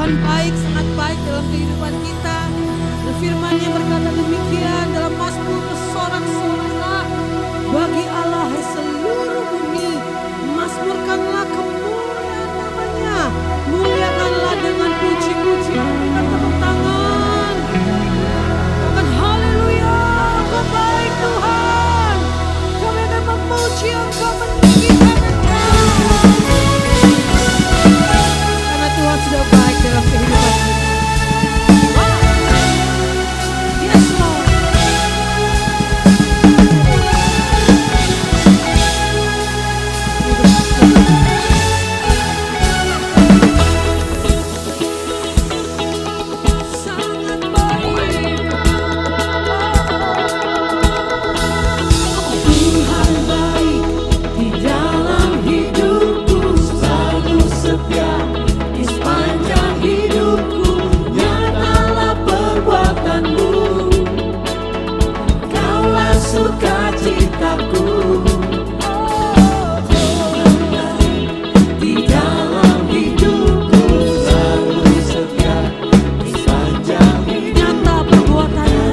Tuhan baik, sangat baik dalam kehidupan kita. Dan firman-Nya berkata demikian dalam Mazmur bersorak-soraklah bagi Allah hai seluruh bumi, mazmurkanlah kemuliaan namanya, muliakanlah dengan puji-pujian dan tepuk tangan. Katakan haleluya, Engkau baik Tuhan, kami akan memuji Engkau, meninggikan Engkau, karena Tuhan sudah baik dalam kehidupan kita. Yes Lord. Sangat baik Tuhan, baik di dalam hidupku, selalu setia di sepanjang hidupku. Nyatalah perbuatanmu, Kaulah sukacitaku. Tuhan baik di dalam hidupku, selalu setia di sepanjang hidupku. Nyata perbuatanmu,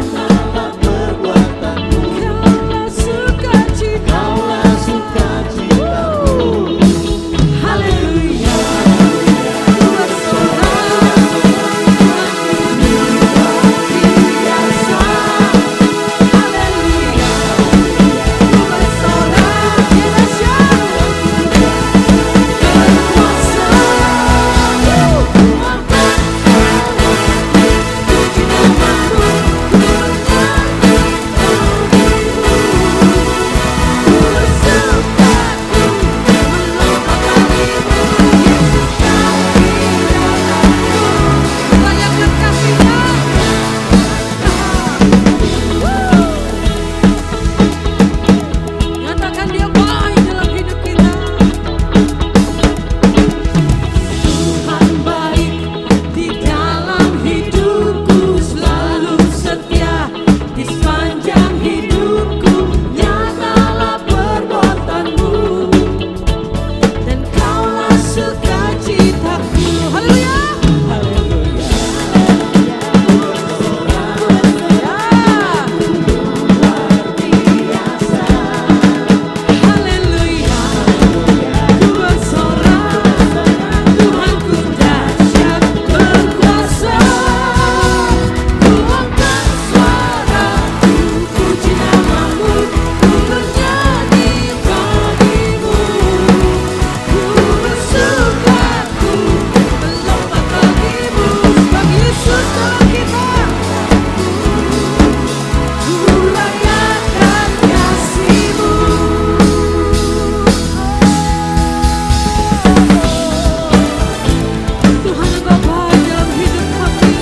Kaulah sukacitaku. Haleluya. Tuhan sorak, Tuhan biasa. Haleluya. Tuhan sorak, Dia dahsyat, berkuasa. Tuhan puji namamu, ku bernyanyi bagimu. Ku bersukaku melompat bagimu, Yesus Kau di dalamku. Layankan kasih-Nya. Nyatakan Dia baik dalam hidup kita. Tuhan baik di dalam hidupku, selalu setia di sepanjang hidupku. Nyatalah perbuatanmu, dan Kaulah sukacitaku. Haleluya. Haleluya. Ku bersorak, Tuhanku dahsyat, berkuasa. Ku angkat suaraku, puji namamu, ku bernyanyi bagimu. Ku bersukaku melompat bagimu, sebab Yesus Tuhan kita. Ku rayakan kasih-Mu. Tuhan, Engkau baik dalam hidup kami.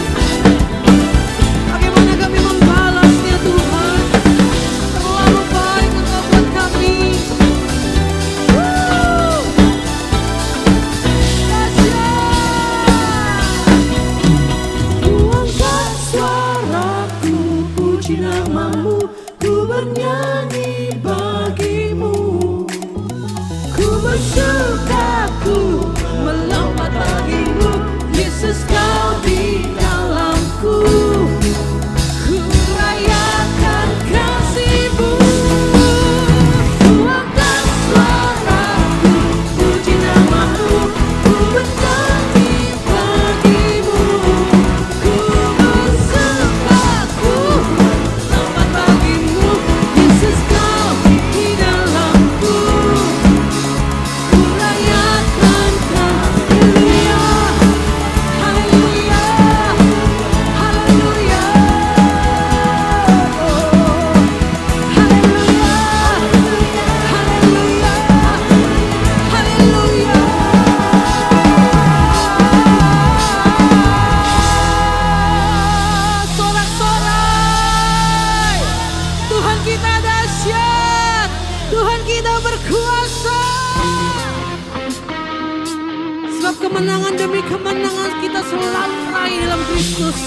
Bagaimana kami membalasnya Tuhan? Terlalu baik Engkau buat kami. Dahsyat. Ku angkat suaraku, puji namamu, ku bernyanyi bagimu. Ku bersukaku melompat bagimu, Yesus Kau di dalamku. Ku rayakan kasih-Mu. Ku angkat suaraku, puji namamu, ku bernyanyi bagimu. Ku bersukaku melompat bagimu, Yesus Kau di dalamku. Ku rayakan kasih-Mu. Haleluya. Haleluya. Haleluya. Haleluya. Haleluya. Sorak-sorai. Tuhan kita dahsyat, Tuhan kita berkuasa. Sebab kemenangan demi kemenangan kita selalu raih dalam Kristus.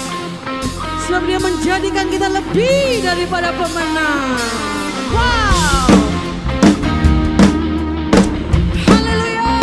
Sebab Dia menjadikan kita lebih daripada pemenang. Wow. Haleluya.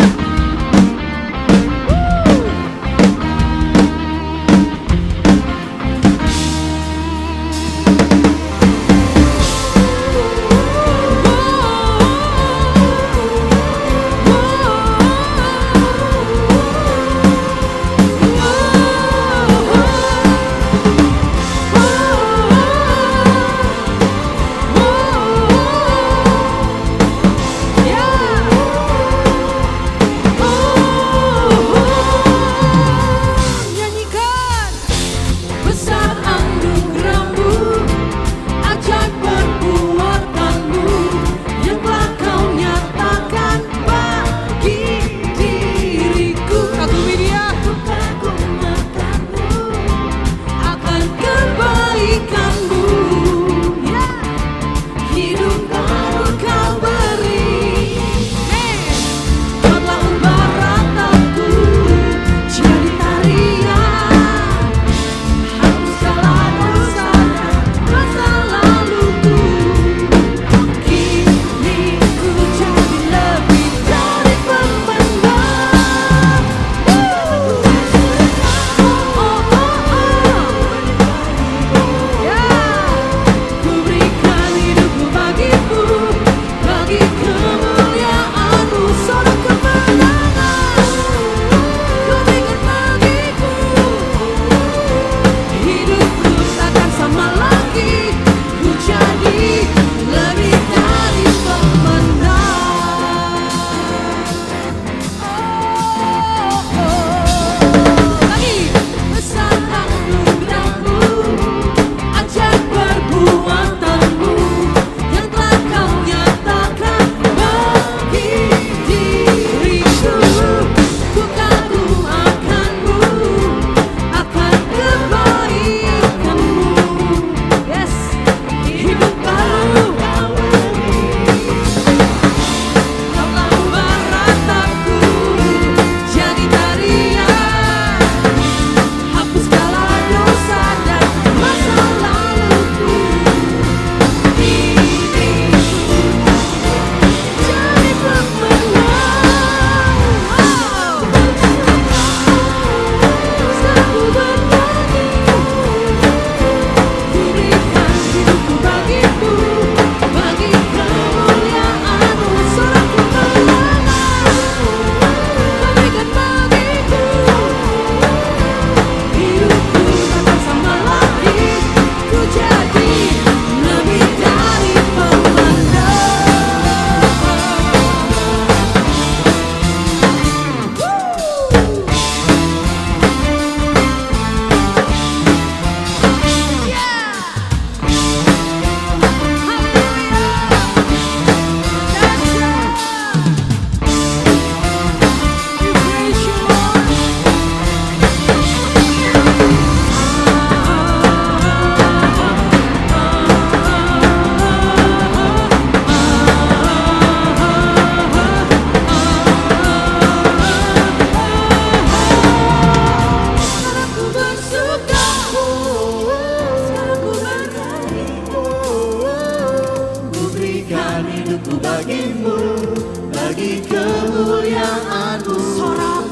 kemuliaan-Mu. Sorak.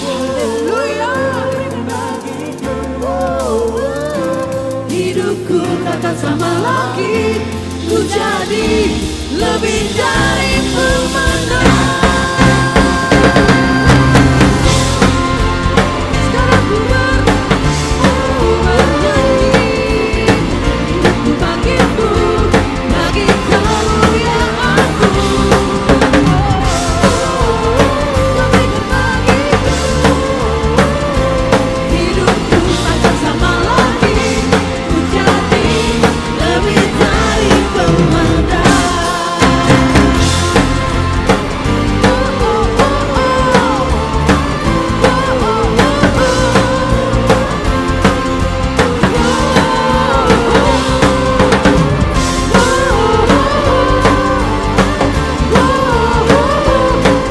Haleluya. Hidupku takkan sama lagi, ku jadi lebih dari pemenang. Sekarang ku bernyanyi bagimu, Bagi kemuliaan-Mu. kami berbagi. Hidupku takkan sama lagi, ku jadi lebih dari pemenang.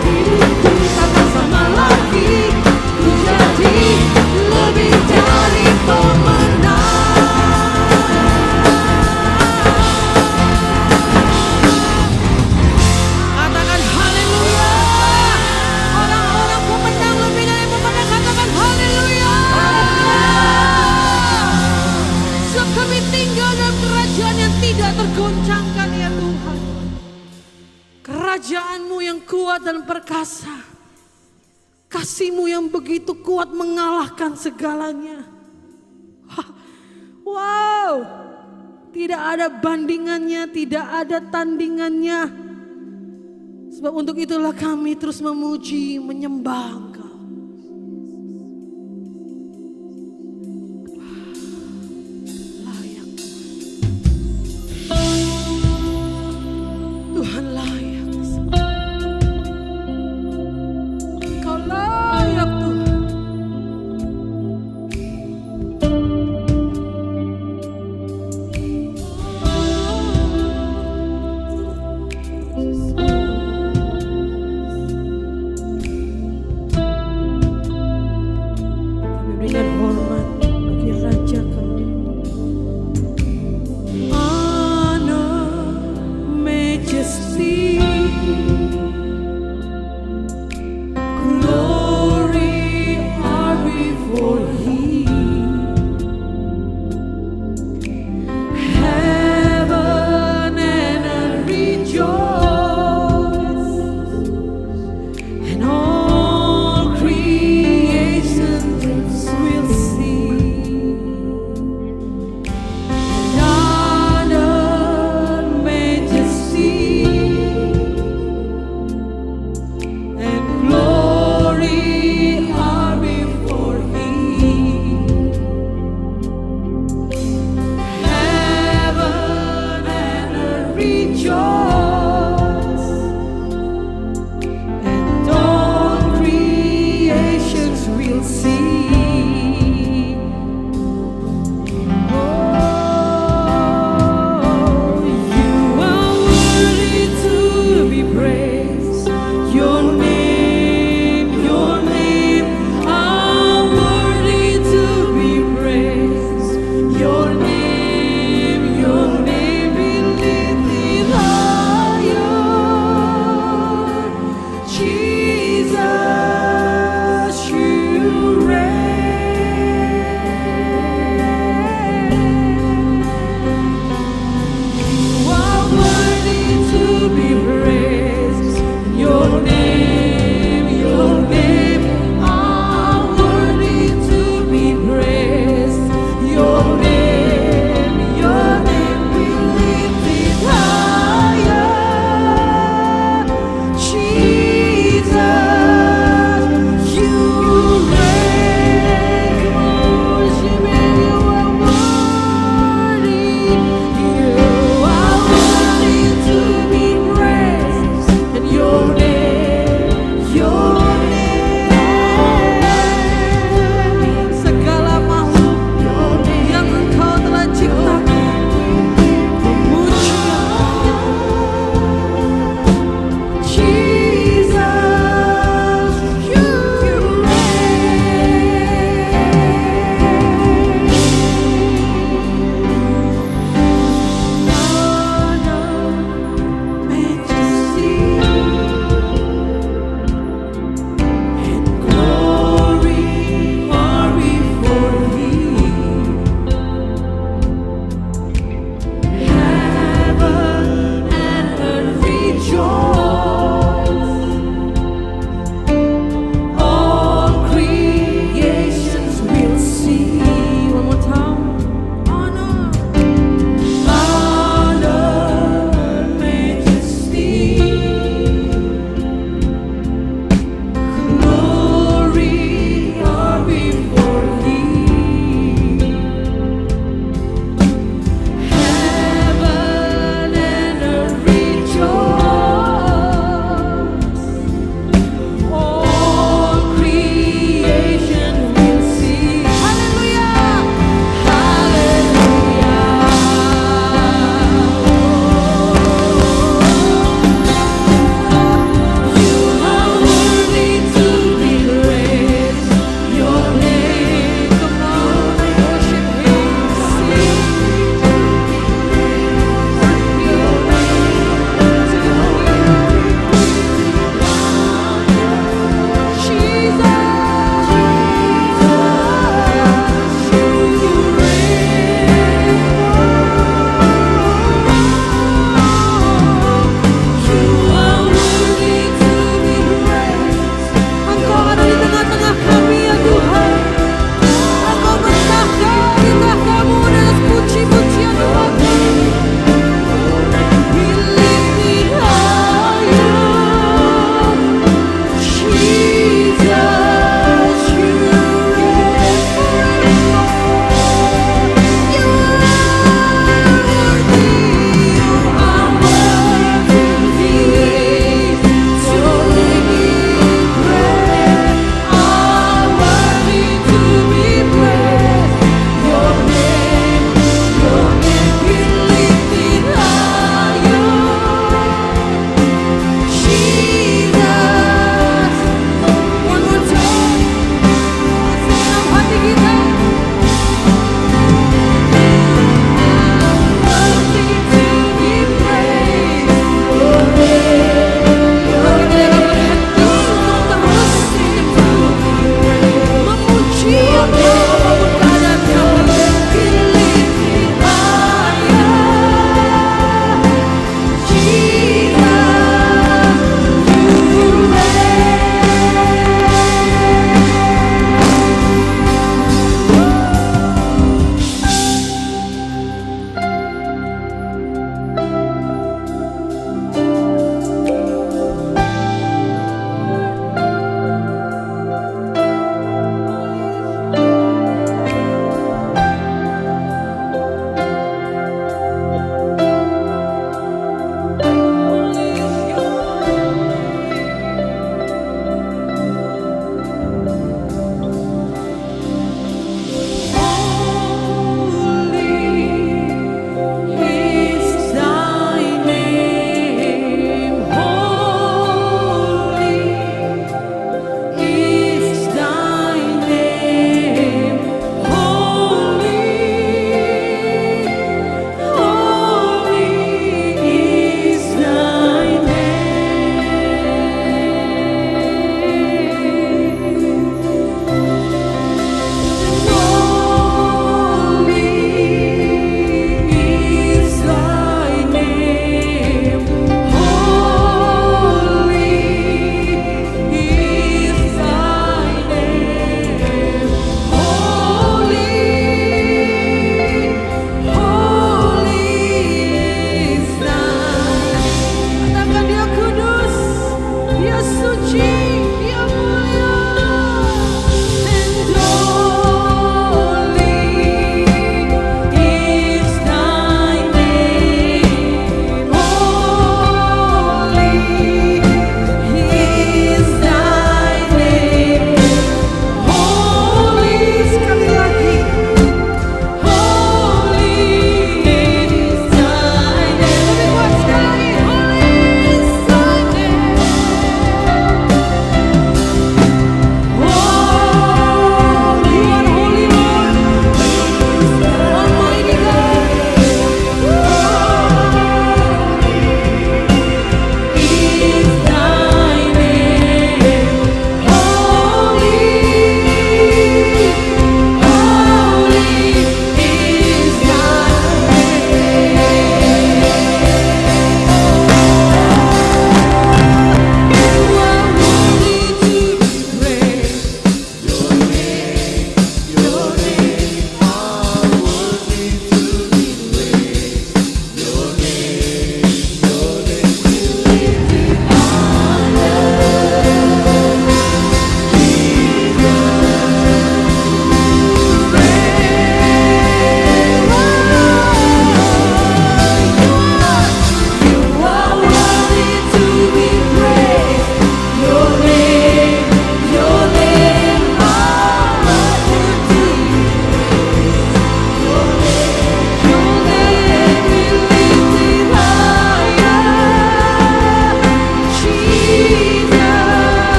Hidupku takkan sama lagi, ku jadi lebih dari pemenang. Katakan haleluya. Orang-orang pemenang lebih dari pemenang, katakan haleluya. So kami tinggal dalam kerajaan yang tidak tergoncangkan ya Tuhan. Kerajaan-Mu yang kuat dan perkasa. Kasih-Mu yang begitu kuat mengalahkan segalanya. Wah, wow, tidak ada bandingannya, tidak ada tandingannya. Sebab untuk itulah kami terus memuji, menyembah Engkau. Layak Tuhan, layak. Engkau layak Tuhan.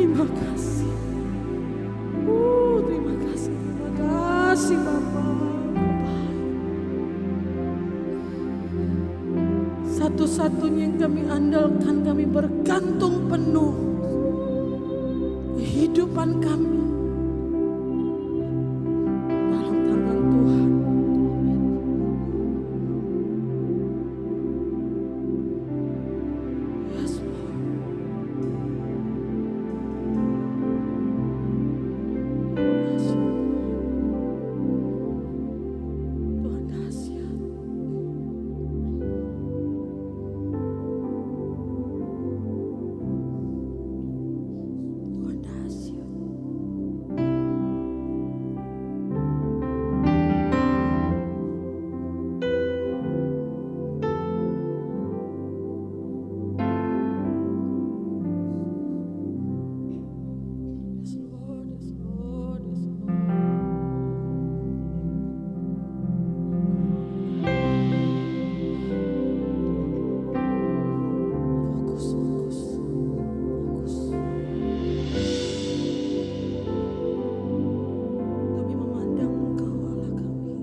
Terima kasih. Terima kasih. Terima kasih Bapak. Satu-satunya yang kami andalkan, kami bergantung penuh kehidupan kami dalam tangan Tuhan. Yes, Lord. Tuhan dahsyat. Tuhan dahsyat. Yes, Lord. Yes, Lord. Yes, Lord. Fokus, fokus, fokus. Kami memandang Engkau Allah kami,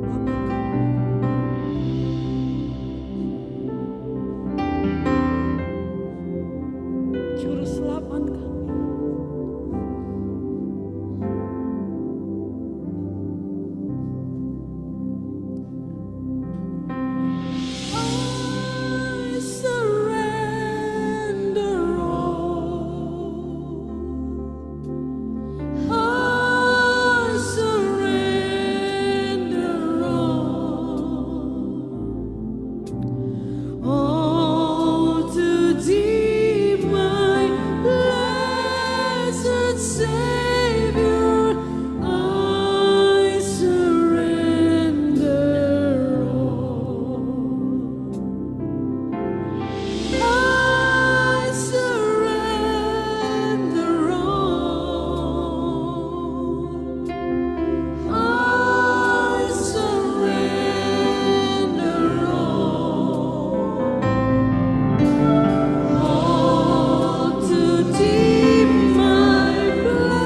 Bapa kami, Juru Selamat kami. I surrender all. I surrender all to Thee, my blessed Savior. I surrender all. I surrender all. I surrender all to Thee, my blessed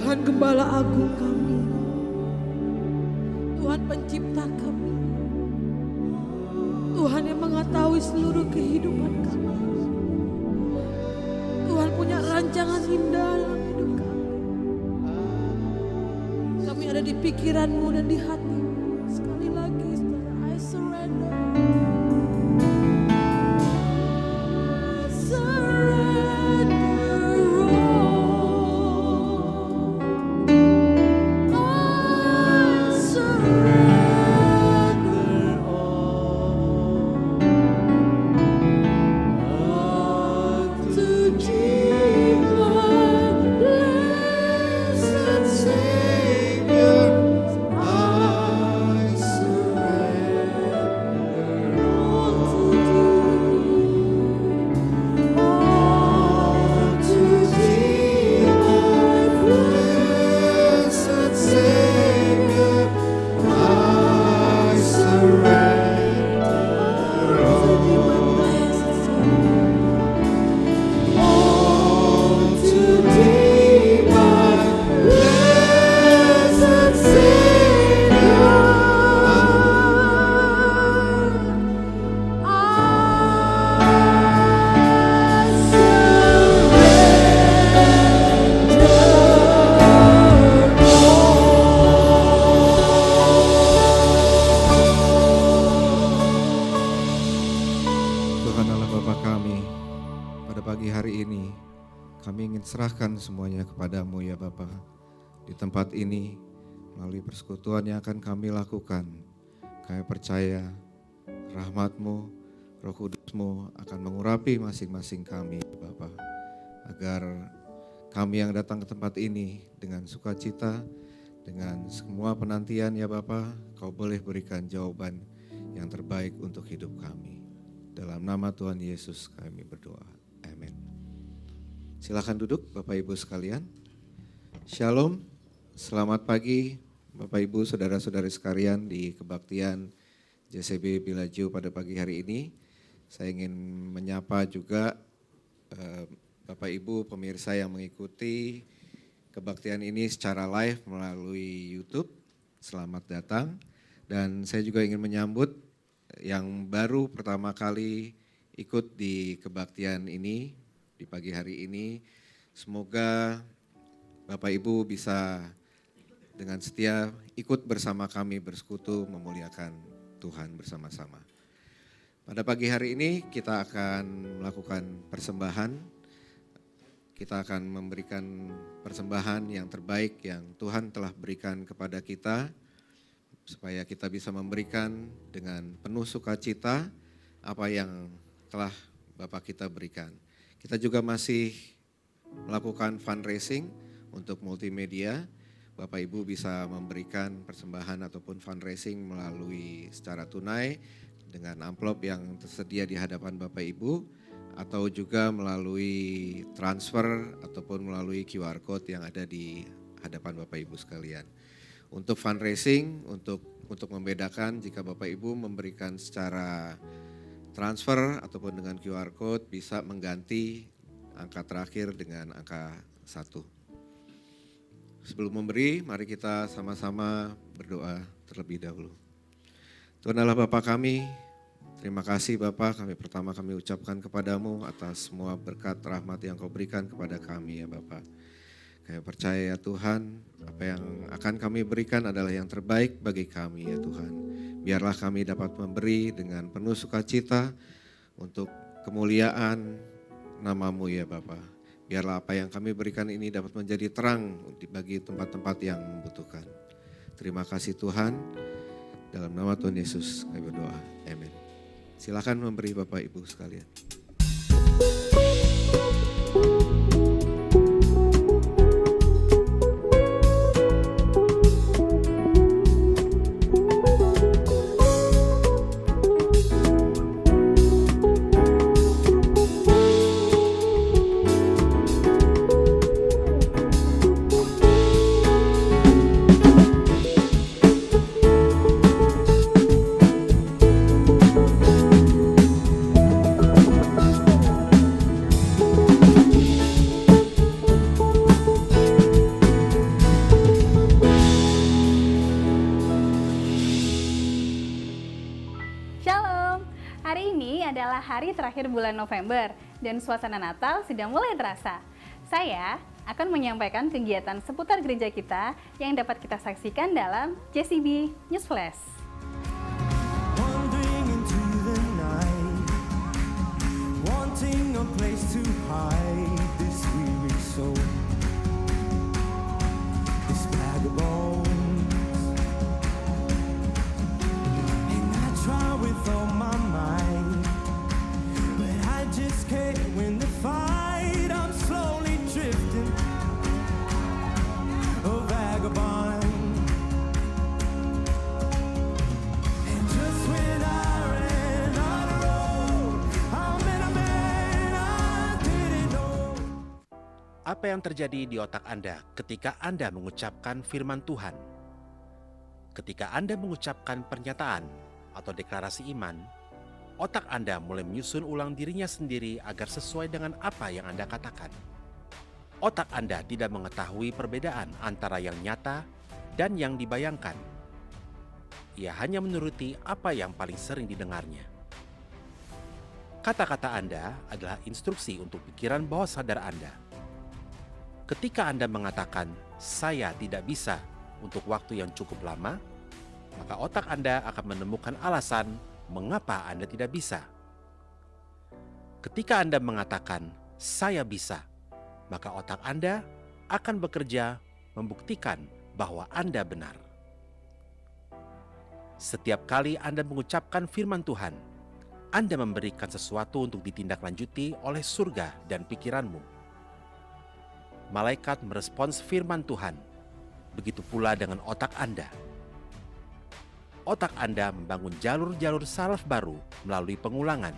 Tuhan Gembala Agung kami, Tuhan Pencipta kami, Tuhan yang mengetahui seluruh kehidupan kami. Tuhan punya rancangan indah dalam hidup kami. Kami ada di pikiran-Mu dan di hati-Mu. Sekali lagi, I surrender. Serahkan semuanya kepadamu ya Bapa. Di tempat ini, melalui persekutuan yang akan kami lakukan, kami percaya rahmat-Mu, Roh Kudus-Mu akan mengurapi masing-masing kami Bapa. Agar kami yang datang ke tempat ini dengan sukacita, dengan semua penantian ya Bapa, Kau boleh berikan jawaban yang terbaik untuk hidup kami. Dalam nama Tuhan Yesus kami berdoa. Amin. Silakan duduk Bapak Ibu sekalian. Shalom, selamat pagi Bapak Ibu saudara-saudari sekalian di kebaktian JCB Bilaju pada pagi hari ini. Saya ingin menyapa juga Bapak Ibu pemirsa yang mengikuti kebaktian ini secara live melalui YouTube. Selamat datang. Dan saya juga ingin menyambut yang baru pertama kali ikut di kebaktian ini di pagi hari ini. Semoga Bapak Ibu bisa dengan setia ikut bersama kami bersekutu memuliakan Tuhan bersama-sama. Pada pagi hari ini kita akan melakukan persembahan. Kita akan memberikan persembahan yang terbaik yang Tuhan telah berikan kepada kita, supaya kita bisa memberikan dengan penuh sukacita apa yang telah Bapak kita berikan. Kita juga masih melakukan fundraising untuk multimedia. Bapak Ibu bisa memberikan persembahan ataupun fundraising melalui secara tunai dengan amplop yang tersedia di hadapan Bapak Ibu, atau juga melalui transfer ataupun melalui QR Code yang ada di hadapan Bapak Ibu sekalian. Untuk fundraising, untuk membedakan jika Bapak Ibu memberikan secara transfer ataupun dengan QR Code, bisa mengganti angka terakhir dengan angka 1. Sebelum memberi, mari kita sama-sama berdoa terlebih dahulu. Tuhan Allah Bapa kami, terima kasih Bapa, kami ucapkan kepadamu atas semua berkat rahmat yang Kau berikan kepada kami ya Bapa. Kami percaya ya Tuhan, apa yang akan kami berikan adalah yang terbaik bagi kami ya Tuhan. Biarlah kami dapat memberi dengan penuh sukacita untuk kemuliaan nama-Mu ya Bapa. Biarlah apa yang kami berikan ini dapat menjadi terang bagi tempat-tempat yang membutuhkan. Terima kasih Tuhan, dalam nama Tuhan Yesus kami berdoa, amin. Silakan memberi Bapak Ibu sekalian. adalah hari terakhir bulan November dan suasana Natal sudah mulai terasa. Saya akan menyampaikan kegiatan seputar gereja kita yang dapat kita saksikan dalam JCB News Flash. Wandering into the night, wanting a place to hide this weary soul, this bag of bones. And I try with all my might, but I just can't win the fight. I'm slowly drifting, a vagabond. And just when I ran on the road, I met a man I didn't know. Apa yang terjadi di otak Anda ketika Anda mengucapkan firman Tuhan? Ketika Anda mengucapkan pernyataan atau deklarasi iman, otak Anda mulai menyusun ulang dirinya sendiri agar sesuai dengan apa yang Anda katakan. Otak Anda tidak mengetahui perbedaan antara yang nyata dan yang dibayangkan. Ia hanya menuruti apa yang paling sering didengarnya. Kata-kata Anda adalah instruksi untuk pikiran bawah sadar Anda. Ketika Anda mengatakan, "Saya tidak bisa," untuk waktu yang cukup lama, maka otak Anda akan menemukan alasan mengapa Anda tidak bisa. Ketika Anda mengatakan, "Saya bisa," maka otak Anda akan bekerja membuktikan bahwa Anda benar. Setiap kali Anda mengucapkan firman Tuhan, Anda memberikan sesuatu untuk ditindaklanjuti oleh surga dan pikiranmu. Malaikat merespons firman Tuhan. Begitu pula dengan otak Anda. Otak Anda membangun jalur-jalur saraf baru melalui pengulangan.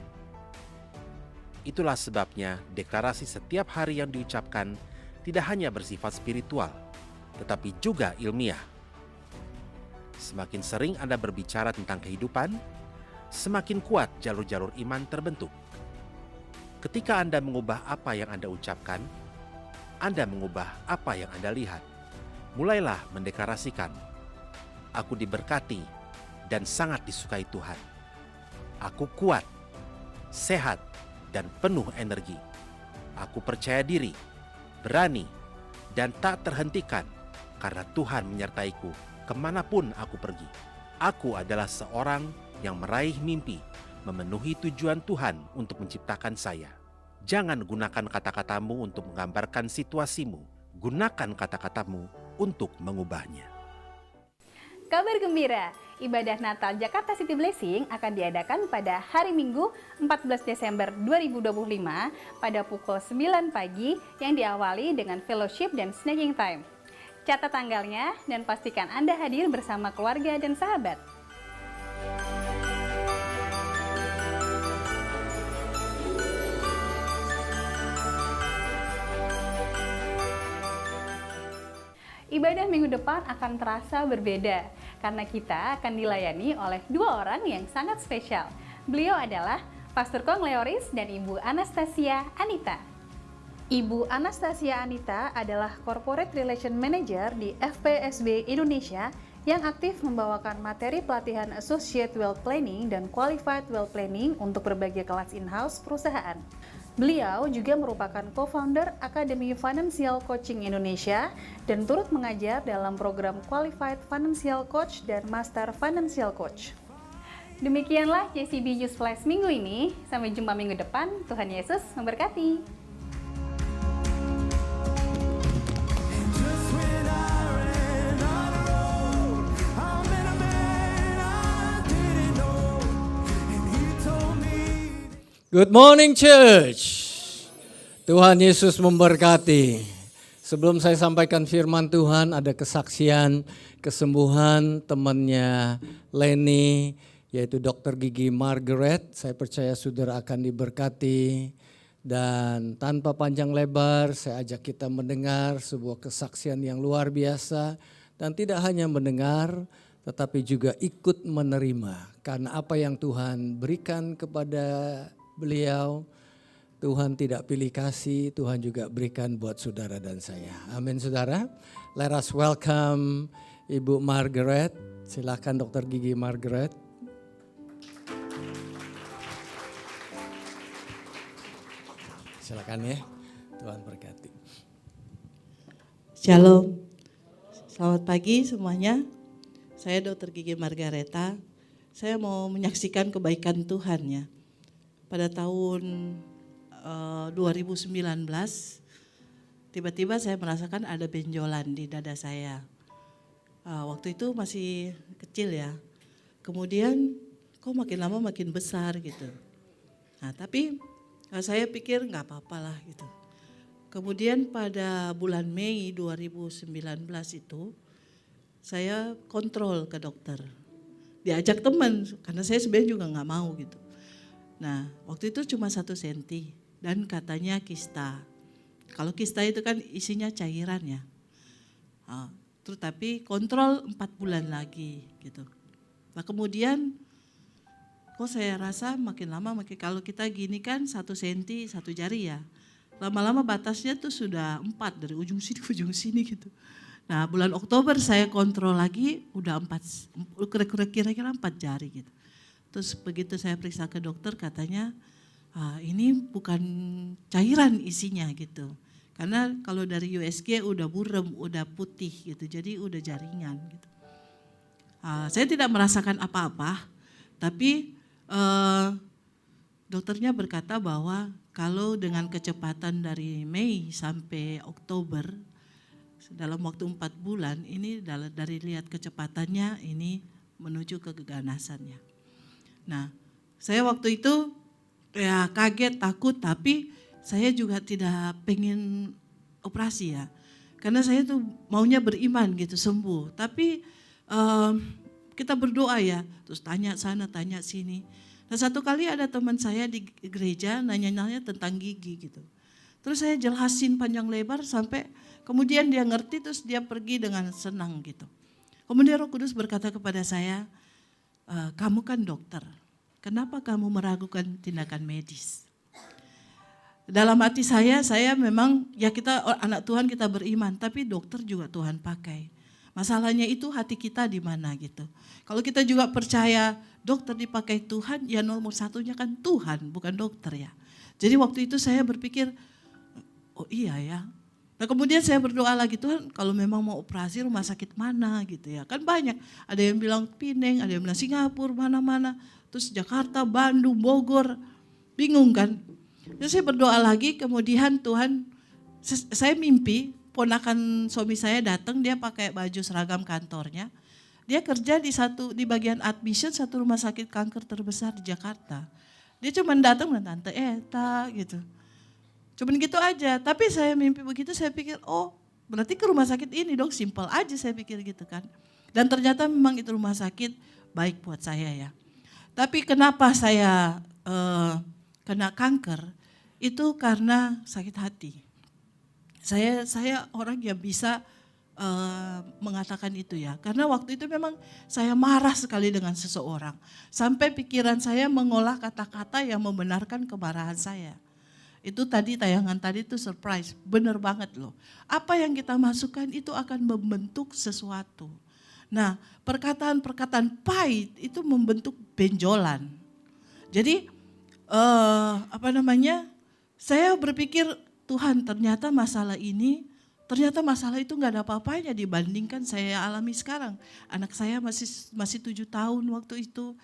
Itulah sebabnya deklarasi setiap hari yang diucapkan tidak hanya bersifat spiritual, tetapi juga ilmiah. Semakin sering Anda berbicara tentang kehidupan, semakin kuat jalur-jalur iman terbentuk. Ketika Anda mengubah apa yang Anda ucapkan, Anda mengubah apa yang Anda lihat. Mulailah mendeklarasikan, "Aku diberkati dan sangat disukai Tuhan. Aku kuat, sehat, dan penuh energi. Aku percaya diri, berani, dan tak terhentikan karena Tuhan menyertaiku kemanapun aku pergi. Aku adalah seorang yang meraih mimpi, memenuhi tujuan Tuhan untuk menciptakan saya." Jangan gunakan kata-katamu untuk menggambarkan situasimu. Gunakan kata-katamu untuk mengubahnya. Kabar gembira, ibadah Natal Jakarta City Blessing akan diadakan pada hari Minggu 14 Desember 2025 pada pukul 9 pagi yang diawali dengan fellowship dan snacking time. Catat tanggalnya dan pastikan Anda hadir bersama keluarga dan sahabat. Ibadah minggu depan akan terasa berbeda karena kita akan dilayani oleh dua orang yang sangat spesial. Beliau adalah Pastor Kong Leoris dan Ibu Anastasia Anita. Ibu Anastasia Anita adalah Corporate Relation Manager di FPSB Indonesia yang aktif membawakan materi pelatihan Associate Wealth Planning dan Qualified Wealth Planning untuk berbagai kelas in-house perusahaan. Beliau juga merupakan co-founder Akademi Financial Coaching Indonesia dan turut mengajar dalam program Qualified Financial Coach dan Master Financial Coach. Demikianlah JCB News Flash minggu ini. Sampai jumpa minggu depan. Tuhan Yesus memberkati. Good morning church. Tuhan Yesus memberkati. Sebelum saya sampaikan firman Tuhan, ada kesaksian kesembuhan temannya Lenny, yaitu Dr. Gigi Margaret. Saya percaya saudara akan diberkati. Dan tanpa panjang lebar, saya ajak kita mendengar sebuah kesaksian yang luar biasa. Dan tidak hanya mendengar, tetapi juga ikut menerima. Karena apa yang Tuhan berikan kepada beliau, Tuhan tidak pilih kasih, Tuhan juga berikan buat saudara dan saya. Amin saudara. Let us welcome Ibu Margaret. Silakan Dr. Gigi Margaret. Silakan ya. Tuhan berkati. Shalom, selamat pagi semuanya. Saya Dr. Gigi Margareta. Saya mau menyaksikan kebaikan Tuhan ya. Pada tahun 2019, tiba-tiba saya merasakan ada benjolan di dada saya. Waktu itu masih kecil ya. Kemudian kok makin lama makin besar gitu. Nah tapi saya pikir nggak apa-apa lah gitu. Kemudian pada bulan Mei 2019 itu saya kontrol ke dokter. Diajak teman karena saya sebenarnya juga nggak mau gitu. Nah waktu itu cuma 1 senti dan katanya kista. Kalau kista itu kan isinya cairan ya. Terus tapi kontrol 4 bulan lagi gitu. Nah kemudian kok saya rasa makin lama makin, kalau kita gini kan 1 senti 1 jari ya. Lama-lama batasnya tuh sudah 4 dari ujung sini ke ujung sini gitu. Nah bulan Oktober saya kontrol lagi udah 4, kira-kira 4 jari gitu. Terus begitu saya periksa ke dokter katanya ini bukan cairan isinya gitu. Karena kalau dari USG udah burem, udah putih gitu, jadi udah jaringan gitu. Saya tidak merasakan apa-apa, tapi dokternya berkata bahwa kalau dengan kecepatan dari Mei sampai Oktober, dalam waktu 4 bulan, ini dari lihat kecepatannya ini menuju ke keganasannya. Nah, saya waktu itu ya kaget, takut, tapi saya juga tidak pengen operasi ya. Karena saya tuh maunya beriman gitu, sembuh. Tapi kita berdoa ya, terus tanya sana, tanya sini. Nah satu kali ada teman saya di gereja nanya-nanya tentang gigi gitu. Terus saya jelasin panjang lebar sampai kemudian dia ngerti, terus dia pergi dengan senang gitu. Kemudian Roh Kudus berkata kepada saya, kamu kan dokter, kenapa kamu meragukan tindakan medis? Dalam hati saya memang ya kita anak Tuhan, kita beriman, tapi dokter juga Tuhan pakai. Masalahnya itu hati kita di mana gitu. Kalau kita juga percaya dokter dipakai Tuhan, ya nomor satunya kan Tuhan, bukan dokter ya. Jadi waktu itu saya berpikir, oh iya ya. Nah kemudian saya berdoa lagi, Tuhan kalau memang mau operasi rumah sakit mana gitu ya. Kan banyak, ada yang bilang Pineng, ada yang bilang Singapura, mana-mana. Terus Jakarta, Bandung, Bogor, bingung kan. Terus saya berdoa lagi, kemudian Tuhan, saya mimpi ponakan suami saya datang, dia pakai baju seragam kantornya. Dia kerja di bagian admission satu rumah sakit kanker terbesar di Jakarta. Dia cuma datang dan tante Eta gitu. Cuman gitu aja, tapi saya mimpi begitu saya pikir oh berarti ke rumah sakit ini dong, simple aja saya pikir gitu kan. Dan ternyata memang itu rumah sakit baik buat saya ya. Tapi kenapa saya kena kanker itu karena sakit hati. Saya orang yang bisa mengatakan itu ya. Karena waktu itu memang saya marah sekali dengan seseorang. Sampai pikiran saya mengolah kata-kata yang membenarkan kemarahan saya. Itu tadi tayangan tadi itu surprise, benar banget loh. Apa yang kita masukkan itu akan membentuk sesuatu. Nah perkataan-perkataan pahit itu membentuk benjolan. Jadi saya berpikir Tuhan ternyata masalah itu nggak ada apa-apanya dibandingkan saya alami sekarang. Anak saya masih 7 tahun waktu itu.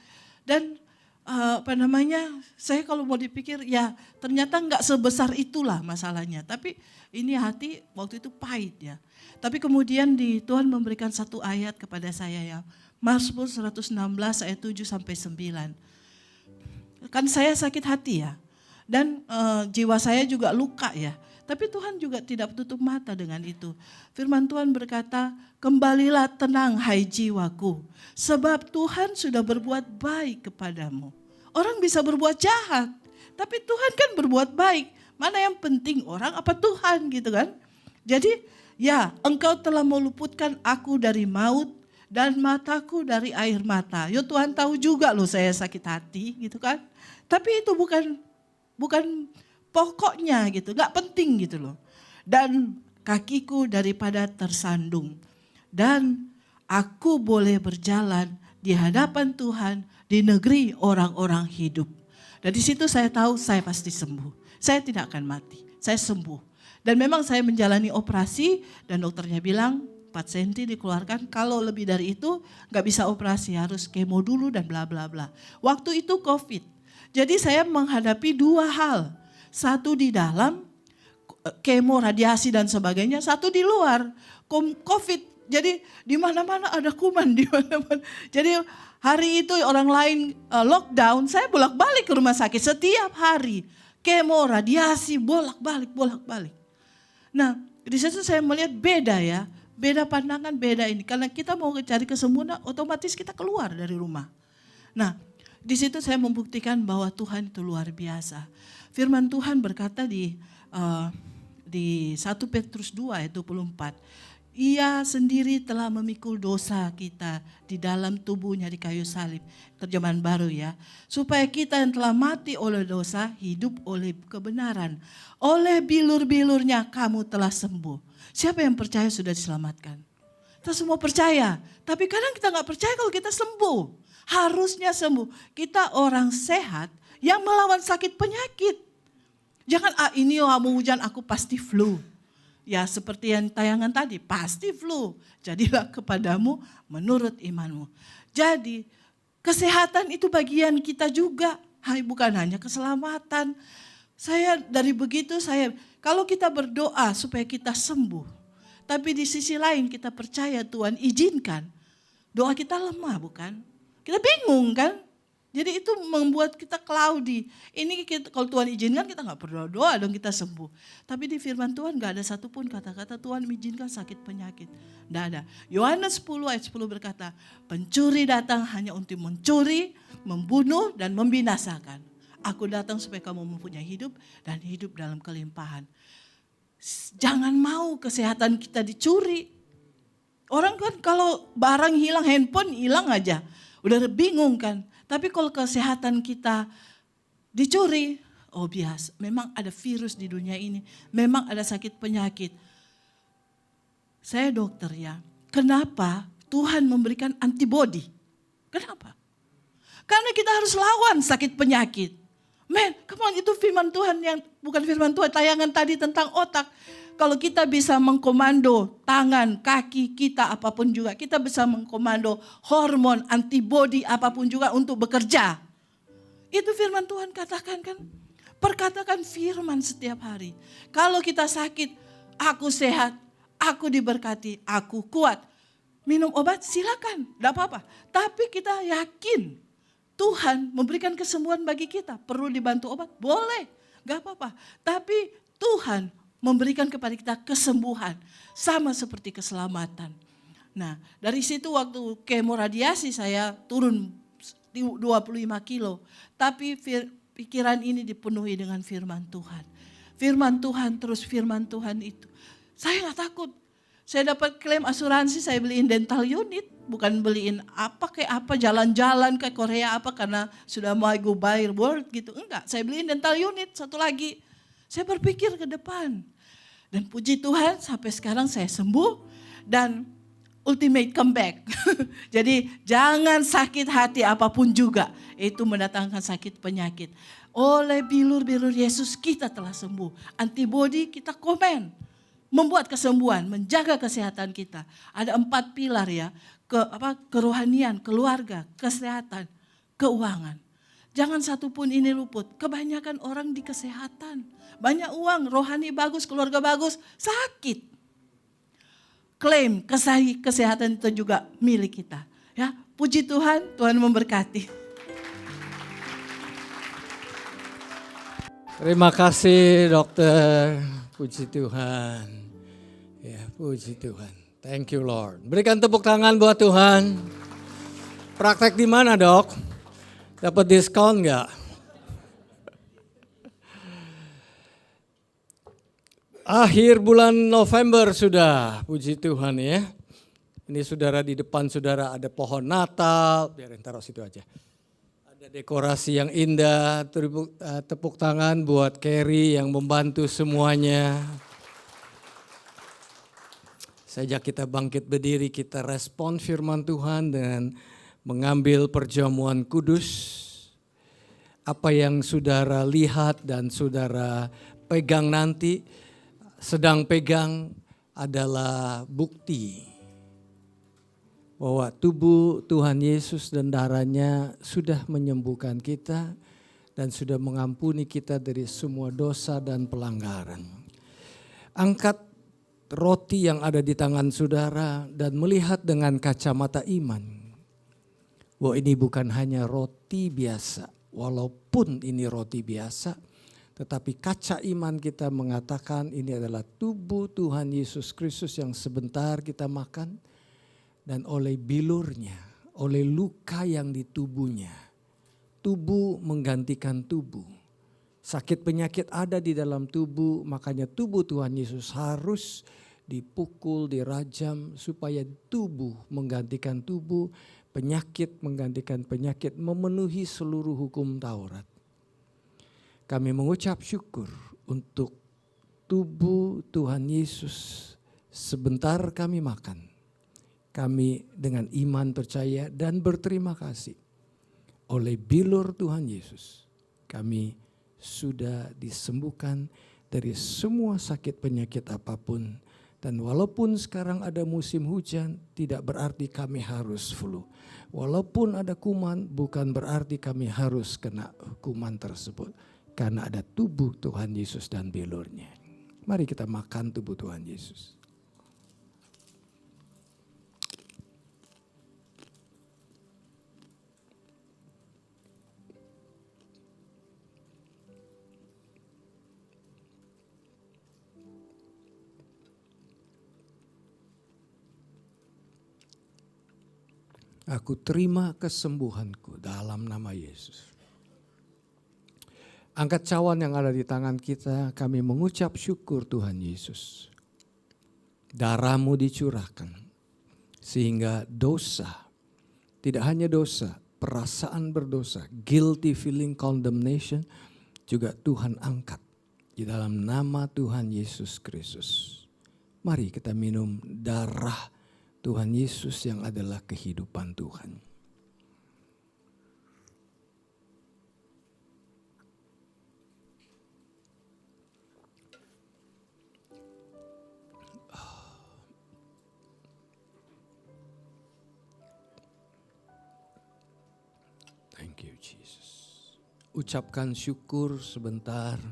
Dan saya kalau mau dipikir ya ternyata nggak sebesar itulah masalahnya. Tapi ini hati waktu itu pahit ya. Tapi kemudian Tuhan memberikan satu ayat kepada saya ya. Mazmur 116 ayat 7 sampai 9. Kan saya sakit hati ya. Dan jiwa saya juga luka ya. Tapi Tuhan juga tidak tutup mata dengan itu. Firman Tuhan berkata, kembalilah tenang hai jiwaku. Sebab Tuhan sudah berbuat baik kepadamu. Orang bisa berbuat jahat. Tapi Tuhan kan berbuat baik. Mana yang penting orang apa Tuhan gitu kan. Jadi ya engkau telah meluputkan aku dari maut. Dan mataku dari air mata. Ya Tuhan tahu juga loh saya sakit hati gitu kan. Tapi itu bukan pokoknya gitu, gak penting gitu loh. Dan kakiku daripada tersandung. Dan aku boleh berjalan di hadapan Tuhan di negeri orang-orang hidup. Dan di situ saya tahu saya pasti sembuh. saya tidak akan mati, saya sembuh. Dan memang saya menjalani operasi dan dokternya bilang 4 cm dikeluarkan, kalau lebih dari itu nggak bisa operasi, harus kemo dulu dan bla bla bla. Waktu itu COVID, jadi saya menghadapi 2 hal, satu di dalam kemo, radiasi dan sebagainya, satu di luar COVID. Jadi di mana-mana ada kuman, di mana-mana. Jadi hari itu orang lain lockdown, saya bolak-balik ke rumah sakit setiap hari, kemo, radiasi, bolak-balik. Nah, di situ saya melihat beda ya. Beda pandangan, beda ini. Karena kita mau cari kesembuhan, otomatis kita keluar dari rumah. Nah, di situ saya membuktikan bahwa Tuhan itu luar biasa. Firman Tuhan berkata di 1 Petrus 2 ayat 24. Ia sendiri telah memikul dosa kita di dalam tubuhnya di kayu salib. Terjemahan baru ya. Supaya kita yang telah mati oleh dosa, hidup oleh kebenaran. Oleh bilur-bilurnya kamu telah sembuh. Siapa yang percaya sudah diselamatkan? Kita semua percaya. Tapi kadang kita gak percaya kalau kita sembuh. Harusnya sembuh. Kita orang sehat yang melawan sakit penyakit. Jangan ini mau hujan aku pasti flu. Ya seperti yang tayangan tadi, pasti flu. Jadilah kepadamu menurut imanmu. Jadi kesehatan itu bagian kita juga. Bukan hanya keselamatan. Saya dari begitu kalau kita berdoa supaya kita sembuh. Tapi di sisi lain kita percaya Tuhan izinkan. Doa kita lemah bukan? Kita bingung kan? Jadi itu membuat kita cloudy. Ini kalau Tuhan izinkan kita gak perlu doa dong kita sembuh. Tapi di firman Tuhan gak ada satupun kata-kata Tuhan mengizinkan sakit penyakit. Tidak ada. Yohanes 10 ayat 10 berkata, pencuri datang hanya untuk mencuri, membunuh dan membinasakan. Aku datang supaya kamu mempunyai hidup dan hidup dalam kelimpahan. Jangan mau kesehatan kita dicuri. Orang kan kalau barang hilang, handphone hilang aja. Udah bingung kan. Tapi kalau kesehatan kita dicuri, oh biasa. Memang ada virus di dunia ini. Memang ada sakit penyakit. Saya dokter ya. Kenapa Tuhan memberikan antibody? Kenapa? Karena kita harus lawan sakit penyakit. Men, come on, itu firman Tuhan yang bukan firman Tuhan, tayangan tadi tentang otak. Kalau kita bisa mengkomando tangan, kaki kita apapun juga, kita bisa mengkomando hormon, antibodi apapun juga untuk bekerja. Itu firman Tuhan katakan kan. Perkatakan firman setiap hari. Kalau kita sakit, aku sehat, aku diberkati, aku kuat. Minum obat silakan, tidak apa-apa. Tapi kita yakin Tuhan memberikan kesembuhan bagi kita. Perlu dibantu obat? Boleh, gak apa-apa. Tapi Tuhan memberikan kepada kita kesembuhan. Sama seperti keselamatan. Nah dari situ waktu kemo radiasi saya turun 25 kilo. Tapi pikiran ini dipenuhi dengan firman Tuhan. Firman Tuhan terus firman Tuhan itu. Saya gak takut. Saya dapat klaim asuransi, saya beliin dental unit. Bukan beliin apa kayak apa, jalan-jalan ke Korea apa karena sudah mau go buy world gitu. Enggak, saya beliin dental unit satu lagi. Saya berpikir ke depan. Dan puji Tuhan sampai sekarang saya sembuh dan ultimate comeback. Jadi jangan sakit hati apapun juga. Itu mendatangkan sakit penyakit. Oleh bilur-bilur Yesus kita telah sembuh. Antibody kita komen. Membuat kesembuhan, menjaga kesehatan kita. Ada 4 pilar ya. Kerohanian, keluarga, kesehatan, keuangan. Jangan satupun ini luput. Kebanyakan orang di kesehatan. Banyak uang, rohani bagus, keluarga bagus, sakit. Klaim kesehatan itu juga milik kita. Ya, puji Tuhan, Tuhan memberkati. Terima kasih dokter. Puji Tuhan. Ya, puji Tuhan. Thank you Lord. Berikan tepuk tangan buat Tuhan. Praktek di mana dok? Dapat diskon nggak? Akhir bulan November sudah, puji Tuhan ya. Ini saudara di depan saudara ada pohon Natal, biarin taruh situ aja. Ada dekorasi yang indah, tepuk tangan buat Carrie yang membantu semuanya. Sejak kita bangkit berdiri, kita respon firman Tuhan dengan mengambil perjamuan kudus. apa yang saudara lihat dan saudara pegang nanti, sedang pegang adalah bukti bahwa tubuh Tuhan Yesus dan darahnya sudah menyembuhkan kita dan sudah mengampuni kita dari semua dosa dan pelanggaran. Angkat roti yang ada di tangan saudara dan melihat dengan kacamata iman bahwa ini bukan hanya roti biasa, walaupun ini roti biasa, tetapi kaca iman kita mengatakan ini adalah tubuh Tuhan Yesus Kristus yang sebentar kita makan, dan oleh bilurnya, oleh luka yang di tubuhnya, tubuh menggantikan tubuh. Sakit penyakit ada di dalam tubuh, makanya tubuh Tuhan Yesus harus dipukul, dirajam supaya tubuh menggantikan tubuh, penyakit menggantikan penyakit, memenuhi seluruh hukum Taurat. Kami mengucap syukur untuk tubuh Tuhan Yesus. Sebentar kami makan. Kami dengan iman percaya dan berterima kasih. Oleh bilur Tuhan Yesus, kami sudah disembuhkan dari semua sakit penyakit apapun. Dan walaupun sekarang ada musim hujan, tidak berarti kami harus flu. Walaupun ada kuman, bukan berarti kami harus kena kuman tersebut. Karena ada tubuh Tuhan Yesus dan bilurnya. Mari kita makan tubuh Tuhan Yesus. Aku terima kesembuhanku dalam nama Yesus. Angkat cawan yang ada di tangan kita, kami mengucap syukur Tuhan Yesus. Darah-Mu dicurahkan sehingga dosa, tidak hanya dosa, perasaan berdosa, guilty feeling, condemnation, juga Tuhan angkat di dalam nama Tuhan Yesus Kristus. Mari kita minum darah Tuhan Yesus yang adalah kehidupan Tuhan. Thank you Jesus. Ucapkan syukur sebentar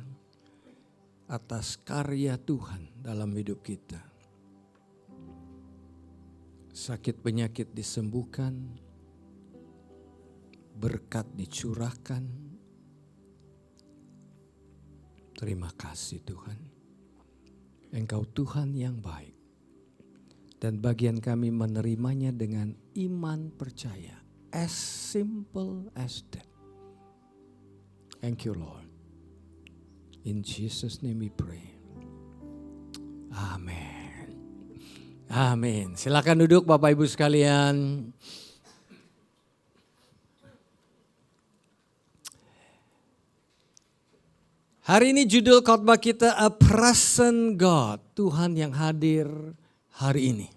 atas karya Tuhan dalam hidup kita. Sakit penyakit disembuhkan, berkat dicurahkan. Terima kasih Tuhan. Engkau Tuhan yang baik. Dan bagian kami menerimanya dengan iman percaya. As simple as that. Thank you Lord. In Jesus' name we pray. Amen. Amin. Silakan duduk Bapak Ibu sekalian. Hari ini judul khotbah kita A Present God. Tuhan yang hadir hari ini.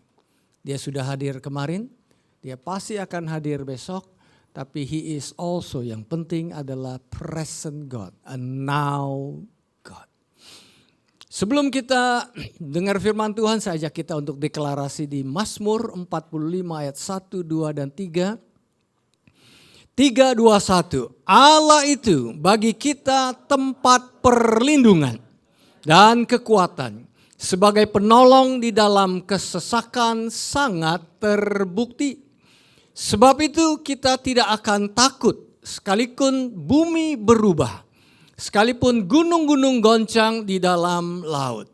Dia sudah hadir kemarin. Dia pasti akan hadir besok. Tapi He is also, yang penting adalah present God. A now God. Sebelum kita dengar firman Tuhan, saya ajak kita untuk deklarasi di Mazmur 45 ayat 1, 2, dan 3. 3, 2, 1. Allah itu bagi kita tempat perlindungan dan kekuatan. Sebagai penolong di dalam kesesakan sangat terbukti. Sebab itu kita tidak akan takut sekalipun bumi berubah. Sekalipun gunung-gunung goncang di dalam laut.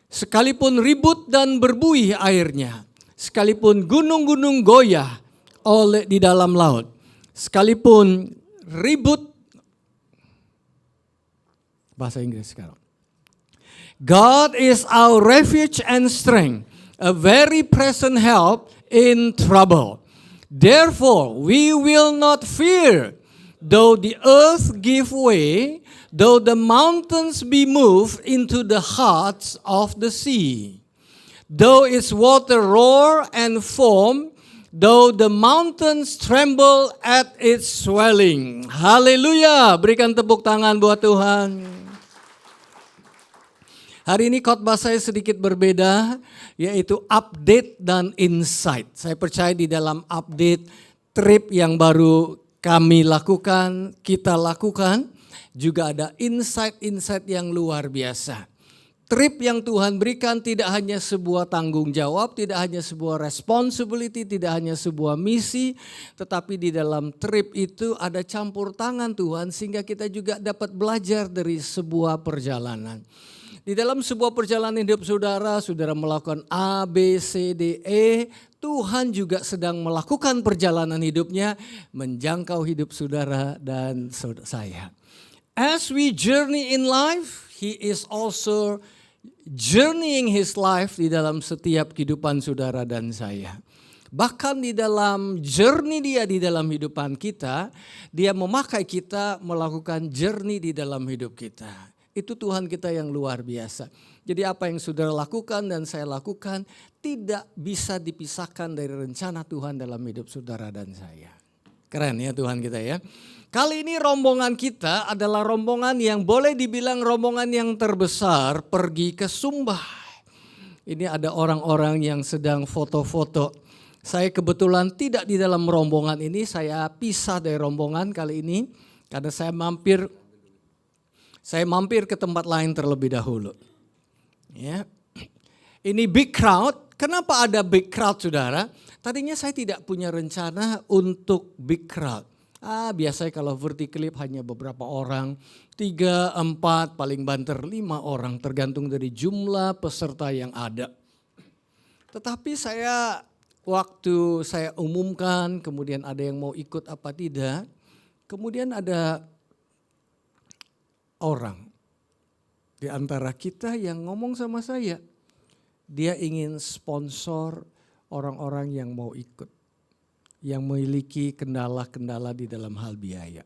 Sekalipun ribut dan berbuih airnya. Sekalipun gunung-gunung goyah di dalam laut. Sekalipun ribut. Bahasa Inggris sekarang. God is our refuge and strength. A very present help in trouble. Therefore, we will not fear, though the earth give way, though the mountains be moved into the hearts of the sea, though its water roar and foam, Though the mountains tremble at its swelling. Haleluya, berikan tepuk tangan buat Tuhan. Hari ini khotbah saya sedikit berbeda, yaitu update dan insight. Saya percaya di dalam update trip yang baru kami lakukan, kita lakukan, juga ada insight-insight yang luar biasa. Trip yang Tuhan berikan tidak hanya sebuah tanggung jawab, tidak hanya sebuah responsibility, tidak hanya sebuah misi, tetapi di dalam trip itu ada campur tangan Tuhan sehingga kita juga dapat belajar dari sebuah perjalanan. Di dalam sebuah perjalanan hidup saudara, saudara melakukan A, B, C, D, E, Tuhan juga sedang melakukan perjalanan hidupnya menjangkau hidup saudara dan saya. As we journey in life, He is also journeying His life di dalam setiap kehidupan saudara dan saya. Bahkan di dalam journey Dia di dalam kehidupan kita, Dia memakai kita melakukan journey di dalam hidup kita. Itu Tuhan kita yang luar biasa. Jadi apa yang saudara lakukan dan saya lakukan tidak bisa dipisahkan dari rencana Tuhan dalam hidup saudara dan saya. Keren ya Tuhan kita ya. Kali ini rombongan kita adalah rombongan yang boleh dibilang rombongan yang terbesar pergi ke Sumba. Ini ada orang-orang yang sedang foto-foto. Saya kebetulan tidak di dalam rombongan ini, saya pisah dari rombongan kali ini. Karena saya mampir ke tempat lain terlebih dahulu. Ya. Ini big crowd. Kenapa ada big crowd saudara? Tadinya saya tidak punya rencana untuk big crowd. Biasanya kalau verticlip hanya beberapa orang, 3, 4, paling banter 5 orang tergantung dari jumlah peserta yang ada. Tetapi waktu saya umumkan, kemudian ada yang mau ikut apa tidak, kemudian ada orang di antara kita yang ngomong sama saya, dia ingin sponsor orang-orang yang mau ikut, yang memiliki kendala-kendala di dalam hal biaya.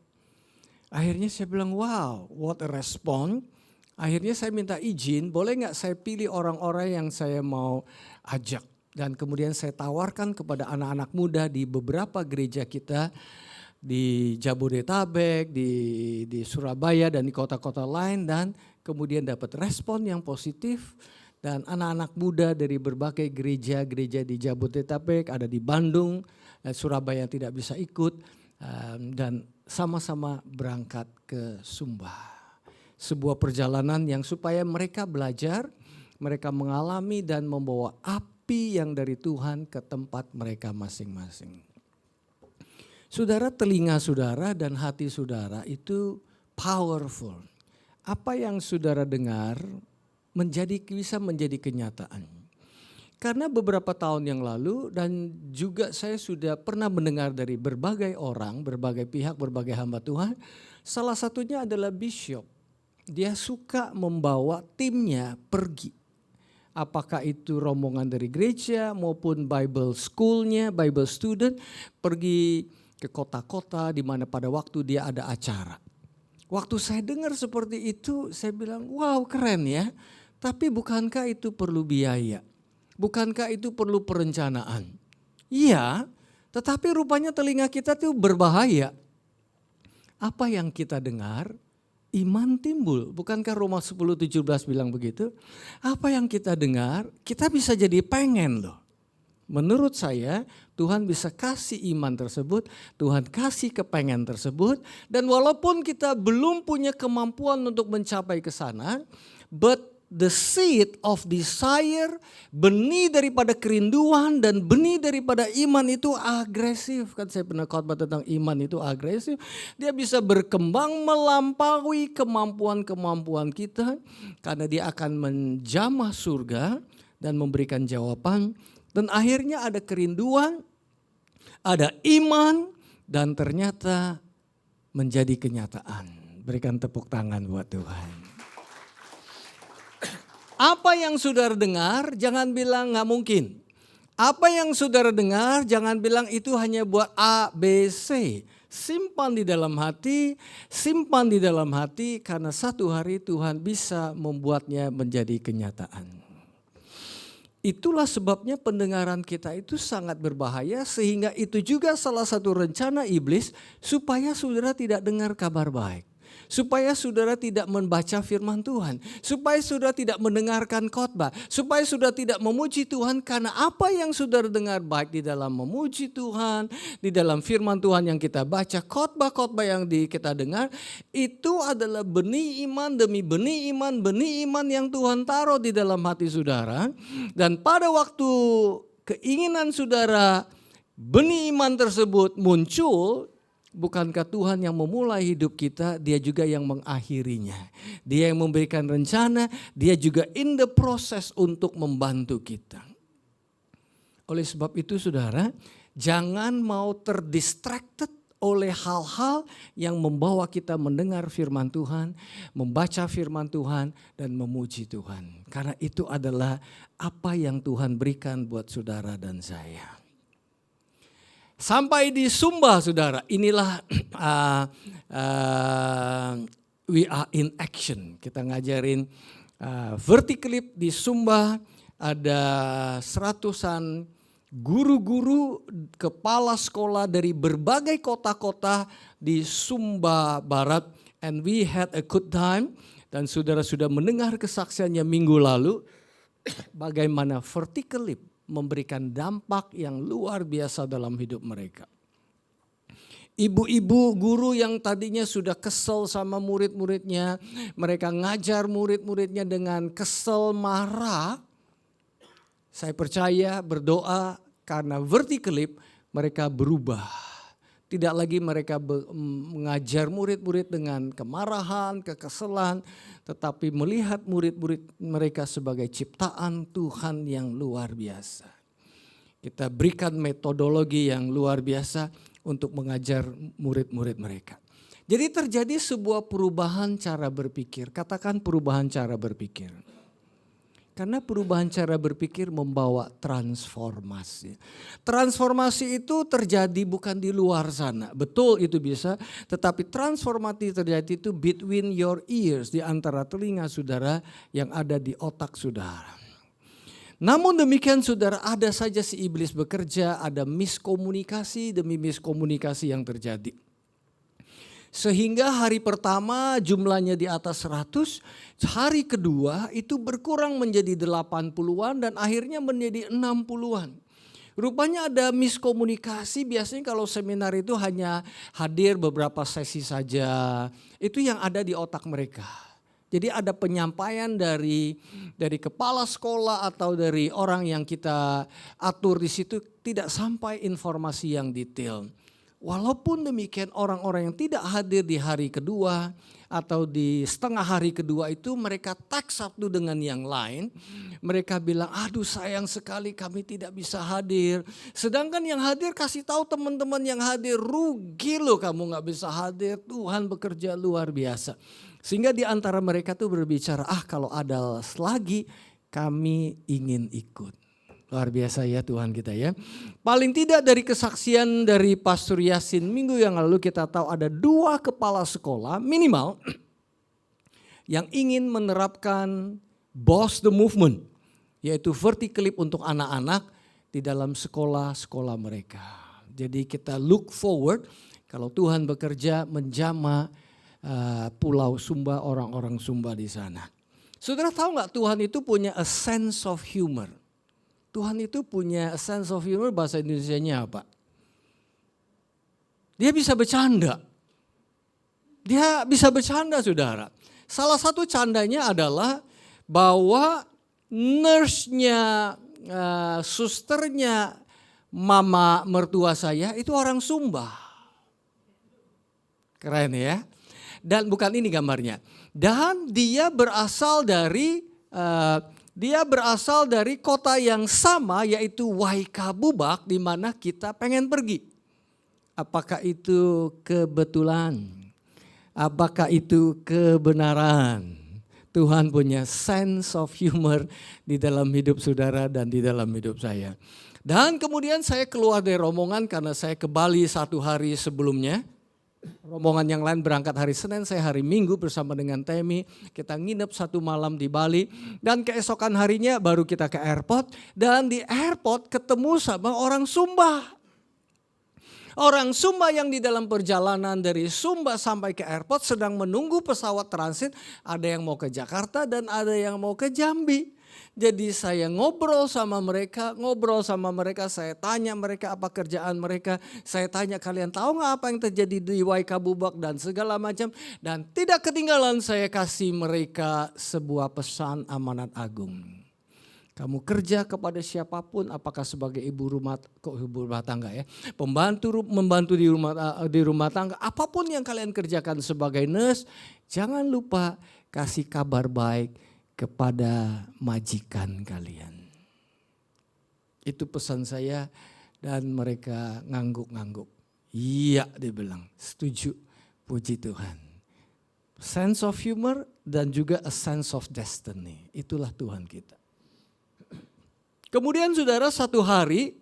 Akhirnya saya bilang, wow, what a response. Akhirnya saya minta izin, boleh nggak saya pilih orang-orang yang saya mau ajak. Dan kemudian saya tawarkan kepada anak-anak muda di beberapa gereja kita, di Jabodetabek, di Surabaya dan di kota-kota lain. Dan kemudian dapat respon yang positif. Dan anak-anak muda dari berbagai gereja-gereja di Jabodetabek, ada di Bandung, Surabaya yang tidak bisa ikut, dan sama-sama berangkat ke Sumba. Sebuah perjalanan yang supaya mereka belajar, mereka mengalami dan membawa api yang dari Tuhan ke tempat mereka masing-masing. Saudara, telinga saudara dan hati saudara itu powerful. Apa yang saudara dengar bisa menjadi kenyataan. Karena beberapa tahun yang lalu dan juga saya sudah pernah mendengar dari berbagai orang, berbagai pihak, berbagai hamba Tuhan. Salah satunya adalah Bishop. Dia suka membawa timnya pergi. Apakah itu rombongan dari gereja maupun Bible school-nya, Bible student, pergi ke kota-kota di mana pada waktu dia ada acara. Waktu saya dengar seperti itu, saya bilang, wow keren ya. Tapi bukankah itu perlu biaya? Bukankah itu perlu perencanaan? Iya, tetapi rupanya telinga kita itu berbahaya. Apa yang kita dengar, iman timbul. Bukankah Roma 10:17 bilang begitu? Apa yang kita dengar, kita bisa jadi pengen loh. Menurut saya, Tuhan bisa kasih iman tersebut, Tuhan kasih kepengen tersebut. Dan walaupun kita belum punya kemampuan untuk mencapai ke sana, but the seed of desire, benih daripada kerinduan dan benih daripada iman itu agresif. Kan saya pernah khotbah tentang iman itu agresif. Dia bisa berkembang melampaui kemampuan-kemampuan kita. Karena dia akan menjamah surga dan memberikan jawaban. Dan akhirnya ada kerinduan, ada iman dan ternyata menjadi kenyataan. Berikan tepuk tangan buat Tuhan. Apa yang saudara dengar jangan bilang gak mungkin. Apa yang saudara dengar jangan bilang itu hanya buat A, B, C. Simpan di dalam hati karena satu hari Tuhan bisa membuatnya menjadi kenyataan. Itulah sebabnya pendengaran kita itu sangat berbahaya, sehingga itu juga salah satu rencana iblis supaya saudara tidak dengar kabar baik. Supaya saudara tidak membaca firman Tuhan, supaya saudara tidak mendengarkan khotbah, supaya saudara tidak memuji Tuhan, karena apa yang saudara dengar baik di dalam memuji Tuhan, di dalam firman Tuhan yang kita baca, khotbah-khotbah yang kita dengar, itu adalah benih iman demi benih iman yang Tuhan taruh di dalam hati saudara. Dan pada waktu keinginan saudara benih iman tersebut muncul, bukankah Tuhan yang memulai hidup kita, Dia juga yang mengakhirinya. Dia yang memberikan rencana, Dia juga in the process untuk membantu kita. Oleh sebab itu saudara, jangan mau terdistracted oleh hal-hal yang membawa kita mendengar firman Tuhan, membaca firman Tuhan, dan memuji Tuhan. Karena itu adalah apa yang Tuhan berikan buat saudara dan saya. Sampai di Sumba saudara, inilah we are in action. Kita ngajarin verticalip di Sumba, ada seratusan guru-guru kepala sekolah dari berbagai kota-kota di Sumba Barat. And we had a good time, dan saudara sudah mendengar kesaksiannya minggu lalu, bagaimana verticalip memberikan dampak yang luar biasa dalam hidup mereka. Ibu-ibu guru yang tadinya sudah kesel sama murid-muridnya, mereka ngajar murid-muridnya dengan kesel, marah. Saya percaya, berdoa, karena verticalip mereka berubah. Tidak lagi mereka mengajar murid-murid dengan kemarahan, kekesalan, tetapi melihat murid-murid mereka sebagai ciptaan Tuhan yang luar biasa. Kita berikan metodologi yang luar biasa untuk mengajar murid-murid mereka. Jadi terjadi sebuah perubahan cara berpikir, katakan perubahan cara berpikir. Karena perubahan cara berpikir membawa transformasi. Transformasi itu terjadi bukan di luar sana. Betul itu bisa, tetapi transformasi terjadi itu between your ears, di antara telinga saudara yang ada di otak saudara. Namun demikian saudara, ada saja si iblis bekerja, ada miskomunikasi demi miskomunikasi yang terjadi. Sehingga hari pertama jumlahnya di atas 100, hari kedua itu berkurang menjadi 80-an dan akhirnya menjadi 60-an. Rupanya ada miskomunikasi, biasanya kalau seminar itu hanya hadir beberapa sesi saja, itu yang ada di otak mereka. Jadi ada penyampaian dari kepala sekolah atau dari orang yang kita atur di situ, tidak sampai informasi yang detail. Walaupun demikian orang-orang yang tidak hadir di hari kedua atau di setengah hari kedua itu mereka teks satu dengan yang lain. Mereka bilang, aduh sayang sekali kami tidak bisa hadir. Sedangkan yang hadir kasih tahu teman-teman yang hadir, rugi loh kamu gak bisa hadir, Tuhan bekerja luar biasa. Sehingga di antara mereka tuh berbicara, kalau ada lagi kami ingin ikut. Luar biasa ya Tuhan kita ya. Paling tidak dari kesaksian dari Pastor Yasin minggu yang lalu kita tahu ada 2 kepala sekolah minimal yang ingin menerapkan Boss the Movement. Yaitu verticalip untuk anak-anak di dalam sekolah-sekolah mereka. Jadi kita look forward kalau Tuhan bekerja menjamah Pulau Sumba, orang-orang Sumba di sana. Saudara tahu gak Tuhan itu punya a sense of humor. Tuhan itu punya sense of humor, bahasa Indonesianya apa? Dia bisa bercanda. Dia bisa bercanda saudara. Salah satu candanya adalah bahwa nurse-nya, susternya mama mertua saya itu orang Sumba. Keren ya. Dan bukan ini gambarnya. Dan dia berasal dari kota yang sama, yaitu Waikabubak, di mana kita pengen pergi. Apakah itu kebetulan? Apakah itu kebenaran? Tuhan punya sense of humor di dalam hidup saudara dan di dalam hidup saya. Dan kemudian saya keluar dari rombongan karena saya ke Bali 1 hari sebelumnya. Rombongan yang lain berangkat hari Senin, saya hari Minggu bersama dengan Temi. Kita nginep 1 malam di Bali dan keesokan harinya baru kita ke airport. Dan di airport ketemu sama orang Sumba. Orang Sumba yang di dalam perjalanan dari Sumba sampai ke airport sedang menunggu pesawat transit. Ada yang mau ke Jakarta dan ada yang mau ke Jambi. Jadi saya ngobrol sama mereka, saya tanya mereka apa kerjaan mereka. Saya tanya kalian tahu nggak apa yang terjadi di Waikabubak dan segala macam. Dan tidak ketinggalan saya kasih mereka sebuah pesan amanat agung. Kamu kerja kepada siapapun, apakah sebagai ibu rumah tangga ya, membantu di rumah tangga, apapun yang kalian kerjakan sebagai nurse, jangan lupa kasih kabar baik kepada majikan kalian. Itu pesan saya dan mereka ngangguk-ngangguk. Iya, dia bilang, setuju, puji Tuhan. Sense of humor dan juga a sense of destiny, itulah Tuhan kita. Kemudian saudara, satu hari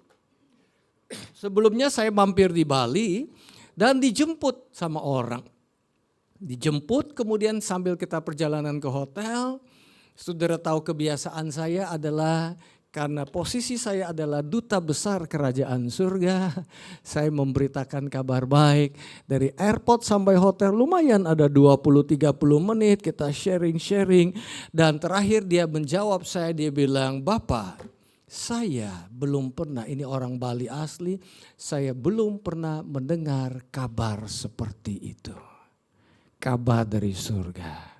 sebelumnya saya mampir di Bali dan dijemput sama orang. Dijemput kemudian sambil kita perjalanan ke hotel. Saudara tahu kebiasaan saya adalah karena posisi saya adalah duta besar kerajaan surga. Saya memberitakan kabar baik dari airport sampai hotel lumayan ada 20-30 menit kita sharing-sharing. Dan terakhir dia menjawab saya, dia bilang, "Bapak, saya belum pernah, ini orang Bali asli, saya belum pernah mendengar kabar seperti itu. Kabar dari surga."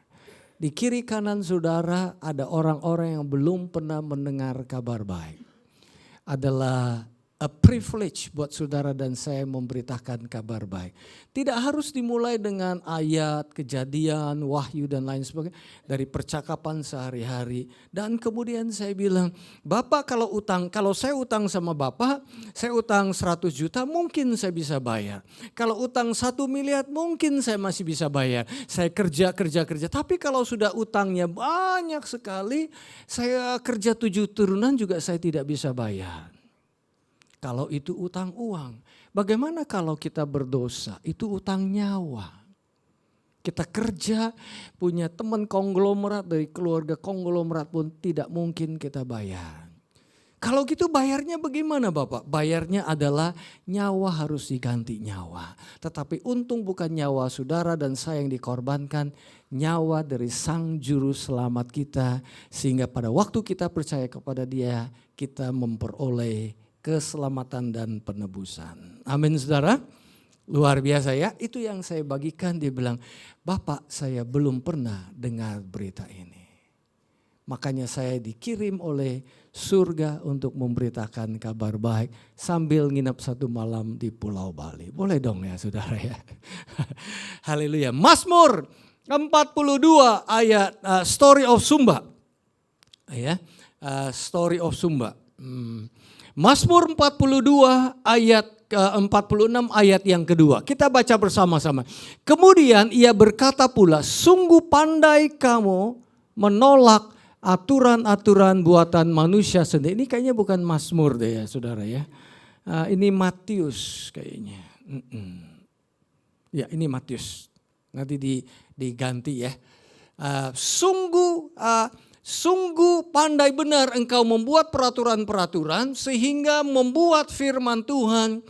Di kiri kanan saudara ada orang-orang yang belum pernah mendengar kabar baik. Adalah a privilege buat saudara dan saya memberitakan kabar baik. Tidak harus dimulai dengan ayat, kejadian, wahyu dan lain sebagainya. Dari percakapan sehari-hari. Dan kemudian saya bilang, "Bapak kalau saya utang sama Bapak, saya utang 100 juta mungkin saya bisa bayar. Kalau utang 1 miliar mungkin saya masih bisa bayar. Saya kerja. Tapi kalau sudah utangnya banyak sekali, saya kerja 7 turunan juga saya tidak bisa bayar." Kalau itu utang uang, bagaimana kalau kita berdosa? Itu utang nyawa. Kita kerja, punya teman konglomerat dari keluarga konglomerat pun tidak mungkin kita bayar. Kalau gitu bayarnya bagaimana Bapak? Bayarnya adalah nyawa harus diganti nyawa. Tetapi untung bukan nyawa saudara dan saya yang dikorbankan, nyawa dari Sang Juru Selamat kita. Sehingga pada waktu kita percaya kepada Dia, kita memperoleh keselamatan dan penebusan. Amin saudara. Luar biasa ya. Itu yang saya bagikan, dia bilang, "Bapak, saya belum pernah dengar berita ini." Makanya saya dikirim oleh surga untuk memberitakan kabar baik sambil nginep 1 malam di Pulau Bali. Boleh dong ya saudara ya. Haleluya. Mazmur 42 ayat Story of Sumba. Ya, Story of Sumba. Mazmur 42 ayat ke-46 ayat yang kedua. Kita baca bersama-sama. Kemudian ia berkata pula, "Sungguh pandai kamu menolak aturan-aturan buatan manusia sendiri." Ini kayaknya bukan Mazmur deh ya saudara ya. Ini Matius kayaknya. Ya ini Matius. Nanti diganti ya. Sungguh pandai benar engkau membuat peraturan-peraturan sehingga membuat firman Tuhan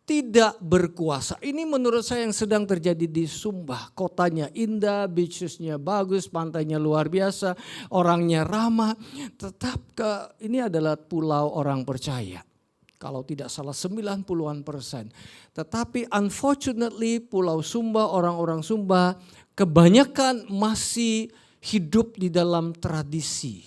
tidak berkuasa. Ini menurut saya yang sedang terjadi di Sumba. Kotanya indah, beachesnya bagus, pantainya luar biasa, orangnya ramah. Ini adalah pulau orang percaya. Kalau tidak salah 90-an%. Tetapi unfortunately Pulau Sumba, orang-orang Sumba kebanyakan masih hidup di dalam tradisi.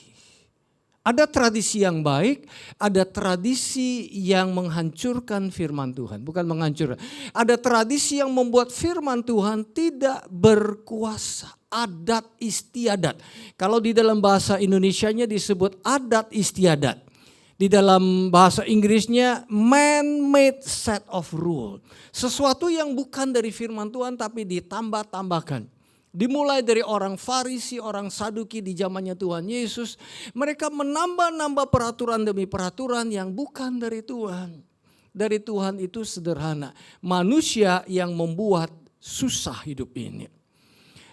Ada tradisi yang baik, ada tradisi yang menghancurkan firman Tuhan. Bukan menghancurkan, ada tradisi yang membuat firman Tuhan tidak berkuasa. Adat istiadat. Kalau di dalam bahasa Indonesianya disebut adat istiadat. Di dalam bahasa Inggrisnya man-made set of rule. Sesuatu yang bukan dari firman Tuhan tapi ditambah-tambahkan. Dimulai dari orang Farisi, orang Saduki di zamannya Tuhan Yesus. Mereka menambah-nambah peraturan demi peraturan yang bukan dari Tuhan. Dari Tuhan itu sederhana. Manusia yang membuat susah hidup ini.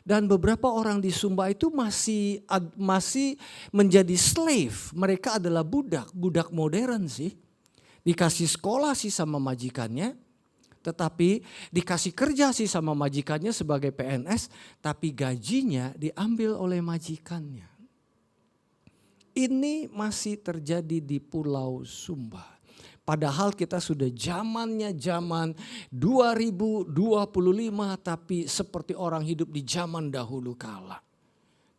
Dan beberapa orang di Sumba itu masih menjadi slave. Mereka adalah budak modern sih. Dikasih sekolah sih sama majikannya, tetapi dikasih kerja sih sama majikannya sebagai PNS, tapi gajinya diambil oleh majikannya. Ini masih terjadi di Pulau Sumba. Padahal kita sudah zaman 2025, tapi seperti orang hidup di zaman dahulu kala.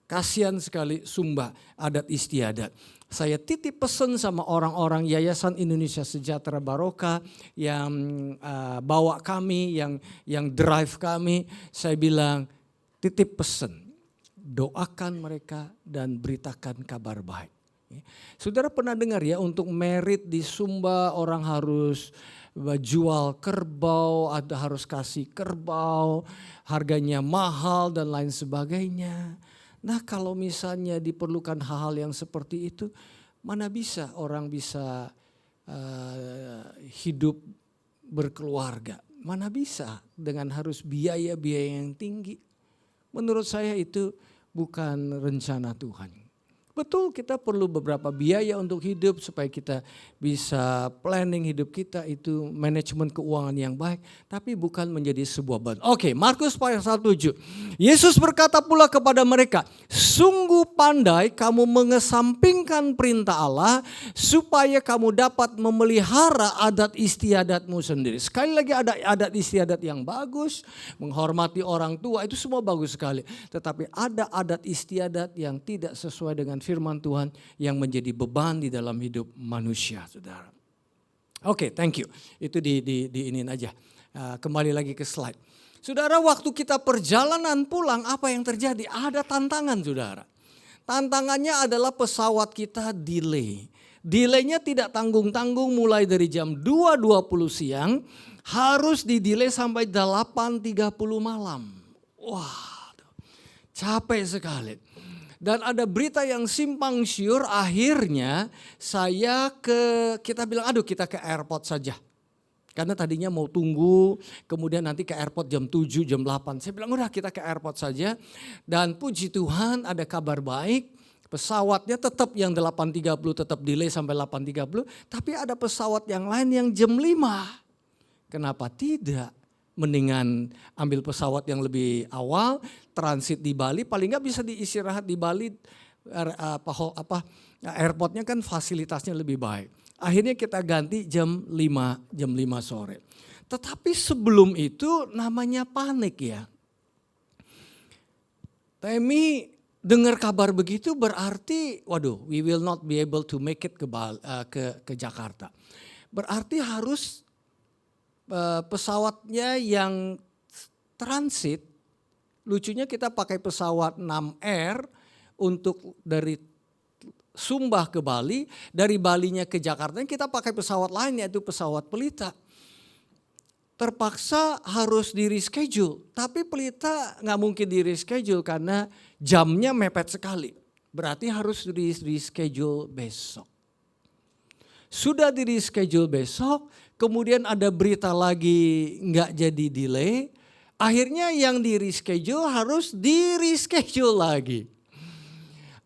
Kasihan sekali Sumba, adat istiadat. Saya titip pesan sama orang-orang Yayasan Indonesia Sejahtera Barokah yang bawa kami, yang drive kami. Saya bilang titip pesan, doakan mereka dan beritakan kabar baik. Saudara pernah dengar ya, untuk merit di Sumba orang harus jual kerbau, harus kasih kerbau, harganya mahal dan lain sebagainya. Nah kalau misalnya diperlukan hal-hal yang seperti itu, mana bisa orang bisa hidup berkeluarga. Mana bisa dengan harus biaya-biaya yang tinggi. Menurut saya itu bukan rencana Tuhan. Betul kita perlu beberapa biaya untuk hidup supaya kita bisa planning hidup kita, itu manajemen keuangan yang baik, tapi bukan menjadi sebuah beban. Oke, Markus pasal 7. Yesus berkata pula kepada mereka, sungguh pandai kamu mengesampingkan perintah Allah supaya kamu dapat memelihara adat istiadatmu sendiri. Sekali lagi ada adat istiadat yang bagus, menghormati orang tua, itu semua bagus sekali. Tetapi ada adat istiadat yang tidak sesuai dengan firman Tuhan yang menjadi beban di dalam hidup manusia, saudara. Oke, thank you. Itu diinin aja. Kembali lagi ke slide. Saudara, waktu kita perjalanan pulang, apa yang terjadi? Ada tantangan, saudara. Tantangannya adalah pesawat kita delay. Delaynya tidak tanggung-tanggung, mulai dari jam 2.20 siang, harus di-delay sampai 8.30 malam. Wah, capek sekali. Dan ada berita yang simpang siur, akhirnya kita bilang aduh kita ke airport saja. Karena tadinya mau tunggu, kemudian nanti ke airport jam 7, jam 8. Saya bilang udah kita ke airport saja. Dan puji Tuhan ada kabar baik, pesawatnya tetap yang 8.30 tetap delay sampai 8.30. Tapi ada pesawat yang lain yang jam 5. Kenapa tidak? Mendingan ambil pesawat yang lebih awal, transit di Bali, paling nggak bisa diistirahat di Bali, airportnya kan fasilitasnya lebih baik. Akhirnya kita ganti jam 5 sore. Tetapi sebelum itu namanya panik ya. Temi dengar kabar begitu berarti, waduh, we will not be able to make it ke Jakarta. Berarti harus pesawatnya yang transit, lucunya kita pakai pesawat 6 Air untuk dari Sumba ke Bali, dari Balinya ke Jakarta kita pakai pesawat lain yaitu pesawat Pelita. Terpaksa harus di reschedule, tapi Pelita nggak mungkin di reschedule karena jamnya mepet sekali. Berarti harus di reschedule besok. Sudah di reschedule besok, kemudian ada berita lagi nggak jadi delay, akhirnya yang di reschedule harus di reschedule lagi.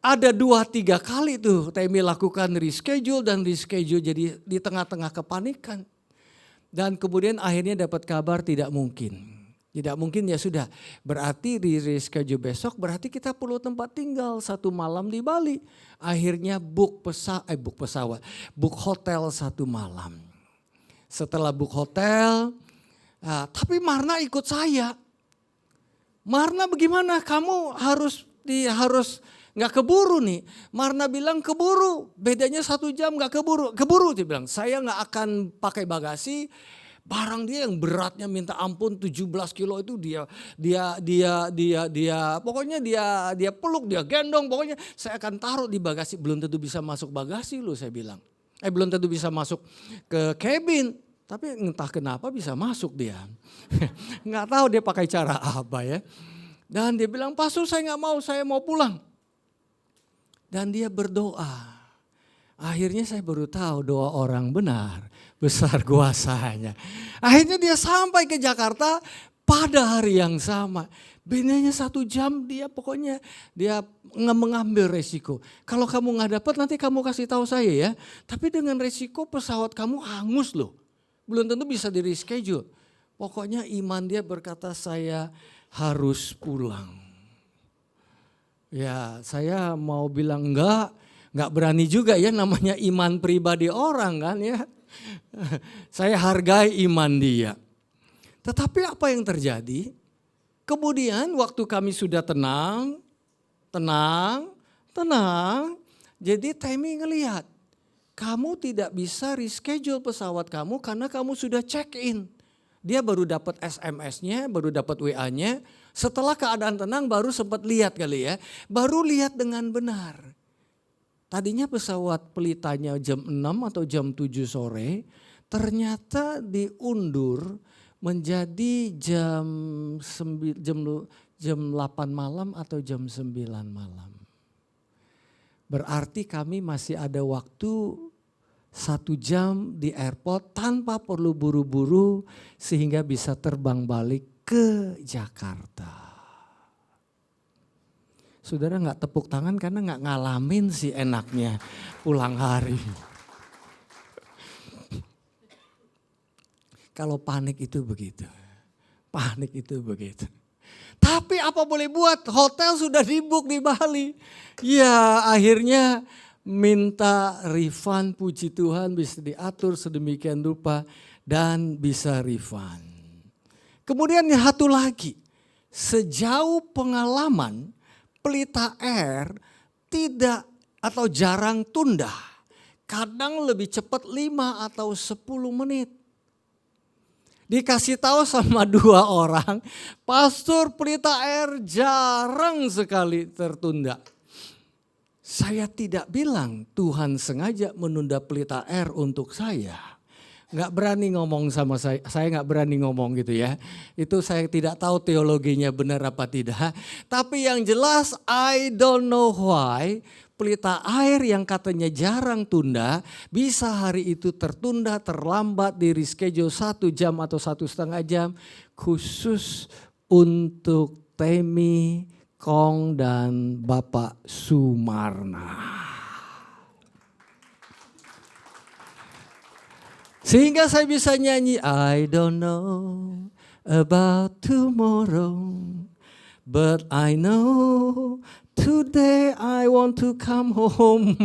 Ada 2-3 kali tuh Temi lakukan reschedule dan reschedule, jadi di tengah-tengah kepanikan. Dan kemudian akhirnya dapat kabar tidak mungkin. Tidak mungkin ya sudah, berarti di reschedule besok berarti kita perlu tempat tinggal 1 malam di Bali. Akhirnya book hotel 1 malam. Setelah book hotel, tapi Marna ikut saya. Marna bagaimana? Kamu harus nggak keburu nih. Marna bilang keburu, bedanya 1 jam nggak keburu. Keburu dia bilang, saya nggak akan pakai bagasi. Barang dia yang beratnya minta ampun 17 kilo itu dia pokoknya dia peluk, dia gendong, pokoknya saya akan taruh di bagasi. Belum tentu bisa masuk bagasi loh, saya bilang. Belum tentu bisa masuk ke cabin. Tapi entah kenapa bisa masuk dia. Nggak tahu dia pakai cara apa ya. Dan dia bilang, pastor saya nggak mau, saya mau pulang. Dan dia berdoa. Akhirnya saya baru tahu doa orang benar, besar kuasanya. Akhirnya dia sampai ke Jakarta, pada hari yang sama. Bedanya 1 jam dia pokoknya dia mengambil resiko. Kalau kamu nggak dapat nanti kamu kasih tahu saya ya. Tapi dengan resiko pesawat kamu hangus loh. Belum tentu bisa di reschedule. Pokoknya iman dia berkata saya harus pulang. Ya saya mau bilang enggak berani juga ya, namanya iman pribadi orang kan ya. Saya hargai iman dia. Tetapi apa yang terjadi? Kemudian waktu kami sudah tenang. Jadi Temi ngelihat, kamu tidak bisa reschedule pesawat kamu karena kamu sudah check in. Dia baru dapat SMS-nya, baru dapat WA-nya. Setelah keadaan tenang baru sempat lihat kali ya. Baru lihat dengan benar. Tadinya pesawat pelitanya jam 6 atau jam 7 sore. Ternyata diundur menjadi jam 8 malam atau jam 9 malam. Berarti kami masih ada waktu 1 jam di airport tanpa perlu buru-buru sehingga bisa terbang balik ke Jakarta. Saudara nggak tepuk tangan karena nggak ngalamin sih enaknya pulang hari. Kalau panik itu begitu. Tapi apa boleh buat, hotel sudah di-book di Bali. Ya akhirnya minta refund, puji Tuhan bisa diatur sedemikian rupa dan bisa refund. Kemudian satu lagi, sejauh pengalaman Pelita Air tidak atau jarang tunda. Kadang lebih cepat 5 atau 10 menit. Dikasih tahu sama 2 orang, pastor Pelita Air jarang sekali tertunda. Saya tidak bilang Tuhan sengaja menunda Pelita Air untuk saya. Nggak berani ngomong sama saya nggak berani ngomong gitu ya. Itu saya tidak tahu teologinya benar apa tidak. Tapi yang jelas I don't know why Pelita Air yang katanya jarang tunda, bisa hari itu tertunda, terlambat, di reschedule 1 jam atau 1,5 jam khusus untuk Temi, Kong dan Bapak Sumarna. Sehingga saya bisa nyanyi, I don't know about tomorrow, but I know today I want to come home.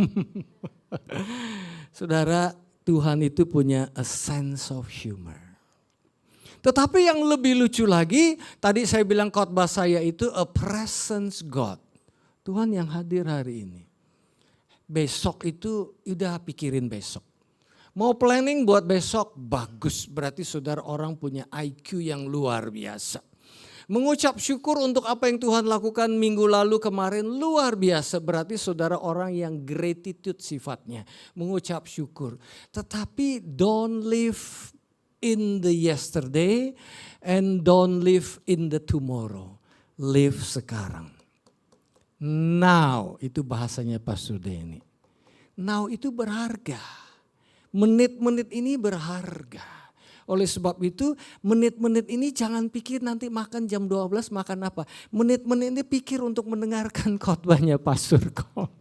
Saudara, Tuhan itu punya a sense of humor. Tetapi yang lebih lucu lagi, tadi saya bilang khotbah saya itu a presence God. Tuhan yang hadir hari ini. Besok itu udah pikirin besok. Mau planning buat besok, bagus. Berarti saudara orang punya IQ yang luar biasa. Mengucap syukur untuk apa yang Tuhan lakukan minggu lalu kemarin luar biasa. Berarti saudara orang yang gratitude sifatnya. Mengucap syukur. Tetapi don't live in the yesterday and don't live in the tomorrow. Live sekarang. Now, itu bahasanya Pastor Denny. Now itu berharga. Menit-menit ini berharga. Oleh sebab itu menit-menit ini jangan pikir nanti makan jam 12 makan apa. Menit-menit ini pikir untuk mendengarkan khotbahnya Pastor Kong.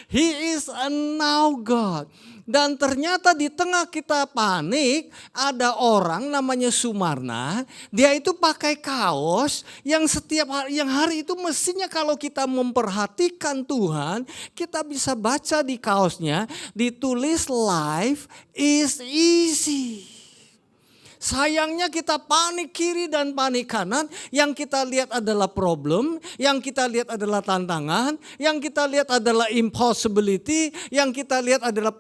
He is a now God. Dan ternyata di tengah kita panik ada orang namanya Sumarna. Dia itu pakai kaos yang setiap hari, yang hari itu mestinya kalau kita memperhatikan Tuhan. Kita bisa baca di kaosnya ditulis life is easy. Sayangnya kita panik kiri dan panik kanan, yang kita lihat adalah problem, yang kita lihat adalah tantangan, yang kita lihat adalah impossibility, yang kita lihat adalah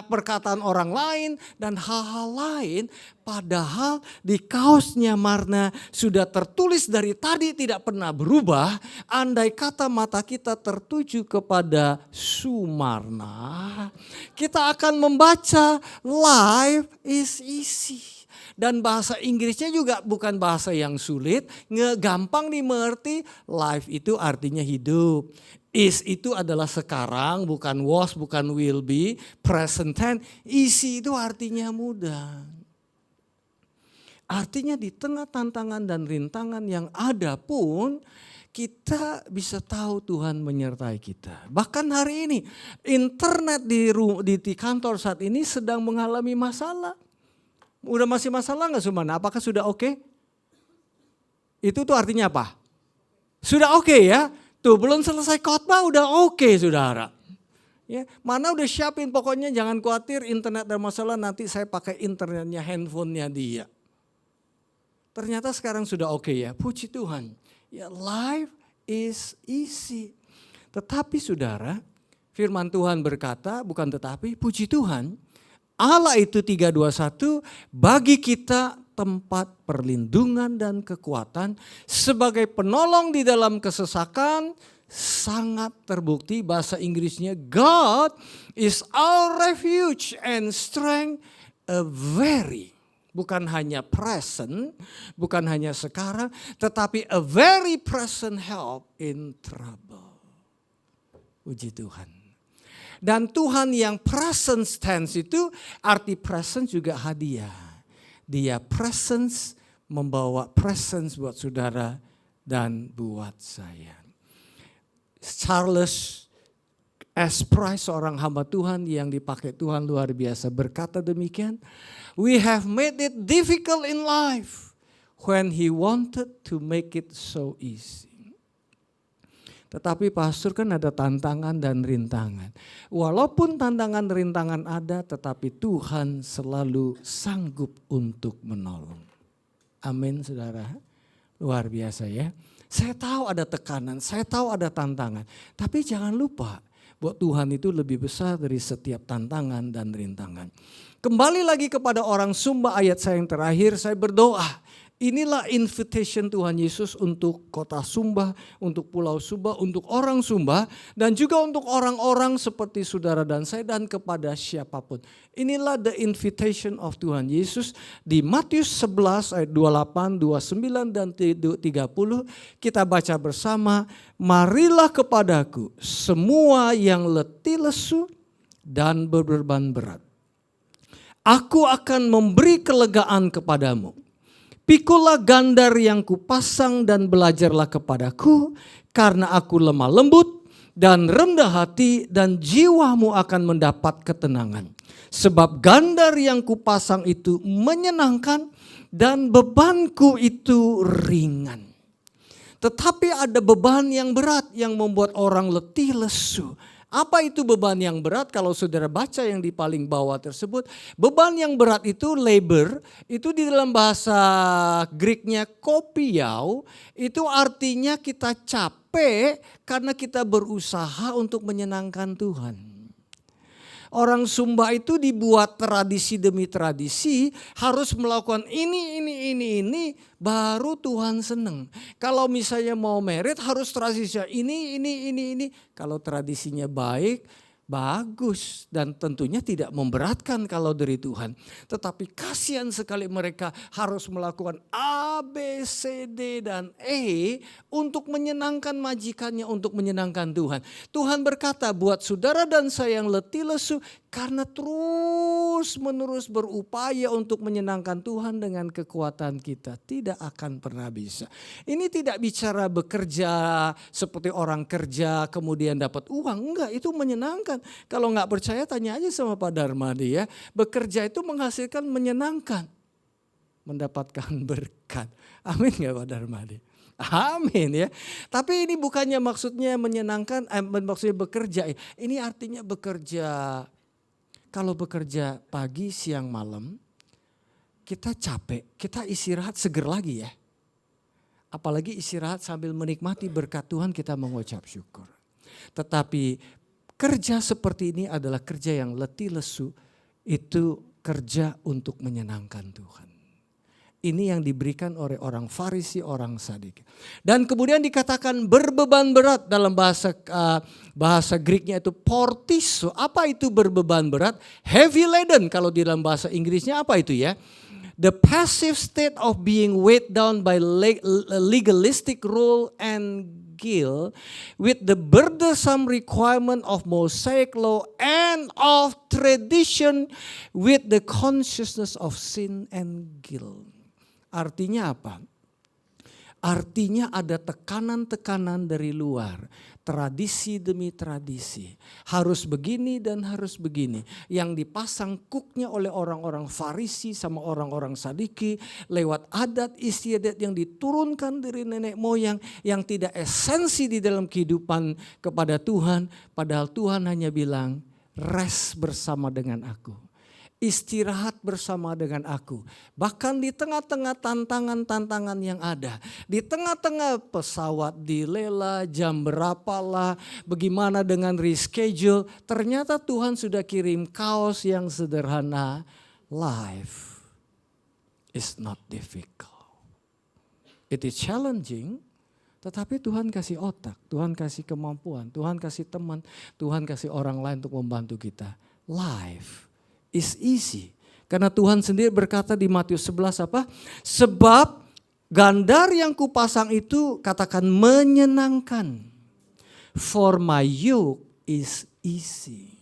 perkataan orang lain dan hal-hal lain. Padahal di kaosnya Marna sudah tertulis dari tadi tidak pernah berubah. Andai kata mata kita tertuju kepada Sumarna, kita akan membaca life is easy. Dan bahasa Inggrisnya juga bukan bahasa yang sulit, gampang dimengerti. Life itu artinya hidup. Is itu adalah sekarang, bukan was, bukan will be. Present tense, easy itu artinya mudah. Artinya di tengah tantangan dan rintangan yang ada pun kita bisa tahu Tuhan menyertai kita. Bahkan hari ini internet di kantor saat ini sedang mengalami masalah. Udah masih masalah nggak Sumana? Apakah sudah oke? Itu tuh artinya apa? Sudah oke ya? Tuh belum selesai khotbah udah oke saudara. Ya, mana udah siapin pokoknya jangan khawatir internet ada masalah nanti saya pakai internetnya handphonenya dia. Ternyata sekarang sudah oke ya, puji Tuhan. Ya, life is easy. Tetapi saudara, firman Tuhan berkata, bukan tetapi, puji Tuhan, Allah itu 321 bagi kita tempat perlindungan dan kekuatan sebagai penolong di dalam kesesakan sangat terbukti. Bahasa Inggrisnya, God is our refuge and strength, a very, bukan hanya present, bukan hanya sekarang, tetapi a very present help in trouble. Puji Tuhan. Dan Tuhan yang presence tense itu arti presence juga hadiah. Dia presence membawa presence buat saudara dan buat saya. Charles S. Price, seorang hamba Tuhan yang dipakai Tuhan luar biasa, berkata demikian, "We have made it difficult in life when He wanted to make it so easy." Tetapi pastor kan ada tantangan dan rintangan. Walaupun tantangan rintangan ada, tetapi Tuhan selalu sanggup untuk menolong. Amin saudara, luar biasa ya. Saya tahu ada tekanan, saya tahu ada tantangan. Tapi jangan lupa bahwa Tuhan itu lebih besar dari setiap tantangan dan rintangan. Kembali lagi kepada orang Sumba ayat saya yang terakhir, saya berdoa. Inilah invitation Tuhan Yesus untuk kota Sumba, untuk pulau Sumba, untuk orang Sumba, dan juga untuk orang-orang seperti saudara dan saya dan kepada siapapun. Inilah the invitation of Tuhan Yesus di Matius 11 ayat 28, 29 dan 30. Kita baca bersama, "Marilah kepadaku semua yang letih lesu dan berbeban berat. Aku akan memberi kelegaan kepadamu. Pikulah gandar yang kupasang dan belajarlah kepadaku, karena aku lemah lembut dan rendah hati, dan jiwamu akan mendapat ketenangan. Sebab gandar yang kupasang itu menyenangkan dan bebanku itu ringan." Tetapi ada beban yang berat yang membuat orang letih lesu. Apa itu beban yang berat? Kalau saudara baca yang di paling bawah tersebut, beban yang berat itu labor, itu di dalam bahasa Greeknya kopiau, itu artinya kita capek karena kita berusaha untuk menyenangkan Tuhan. Orang Sumba itu dibuat tradisi demi tradisi, harus melakukan ini, baru Tuhan senang. Kalau misalnya mau merit harus tradisinya ini. Kalau tradisinya baik, bagus, dan tentunya tidak memberatkan kalau dari Tuhan. Tetapi kasihan sekali mereka harus melakukan A, B, C, D, dan E untuk menyenangkan majikannya, untuk menyenangkan Tuhan. Tuhan berkata buat saudara dan saya yang letih lesu, karena terus menerus berupaya untuk menyenangkan Tuhan dengan kekuatan kita, tidak akan pernah bisa. Ini tidak bicara bekerja seperti orang kerja kemudian dapat uang, enggak, itu menyenangkan. Kalau nggak percaya tanya aja sama Pak Darmadi ya. Bekerja itu menghasilkan menyenangkan, mendapatkan berkat. Amin nggak Pak Darmadi? Amin ya. Tapi ini bukannya maksudnya menyenangkan, maksudnya bekerja. Ini artinya bekerja. Kalau bekerja pagi, siang, malam, kita capek, kita istirahat seger lagi ya. Apalagi istirahat sambil menikmati berkat Tuhan, kita mengucap syukur. Tetapi kerja seperti ini adalah kerja yang letih lesu, itu kerja untuk menyenangkan Tuhan. Ini yang diberikan oleh orang Farisi, orang Sadik. Dan kemudian dikatakan berbeban berat dalam bahasa Greeknya itu portiso. Apa itu berbeban berat? Heavy laden kalau di dalam bahasa Inggrisnya apa itu ya? The passive state of being weighed down by legalistic rule and guilt with the burdensome requirement of Mosaic law and of tradition with the consciousness of sin and guilt. Artinya apa? Artinya ada tekanan-tekanan dari luar, tradisi demi tradisi. Harus begini dan harus begini. Yang dipasang kuknya oleh orang-orang Farisi sama orang-orang Saduki lewat adat istiadat yang diturunkan dari nenek moyang yang tidak esensi di dalam kehidupan kepada Tuhan. Padahal Tuhan hanya bilang, rest bersama dengan aku. Istirahat bersama dengan aku. Bahkan di tengah-tengah tantangan-tantangan yang ada. Di tengah-tengah pesawat dilela, jam berapalah, bagaimana dengan reschedule. Ternyata Tuhan sudah kirim kaos yang sederhana. Life is not difficult. It is challenging, tetapi Tuhan kasih otak, Tuhan kasih kemampuan, Tuhan kasih teman, Tuhan kasih orang lain untuk membantu kita. Life is easy. Karena Tuhan sendiri berkata di Matius 11 apa? Sebab gandar yang kupasang itu katakan menyenangkan. For my yoke is easy.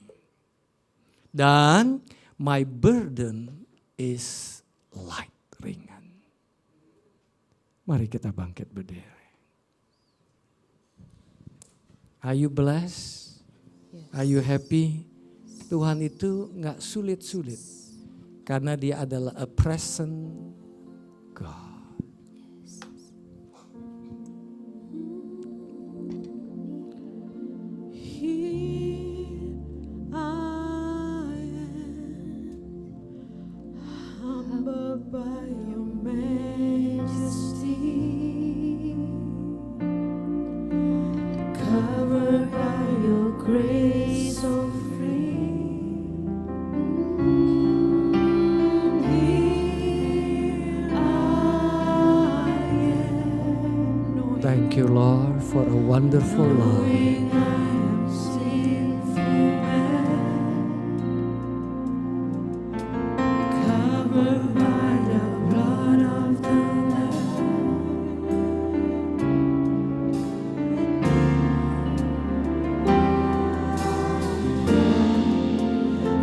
Dan my burden is light, ringan. Mari kita bangkit berdiri. Are you blessed? Are you happy? Tuhan itu gak sulit-sulit. Karena dia adalah a present God. Here I am, humbled by your majesty, covered by your grace so free. Here I am, Thank you, Lord, for a wonderful love. knowing I am sinful man, covered by the blood of the Lamb.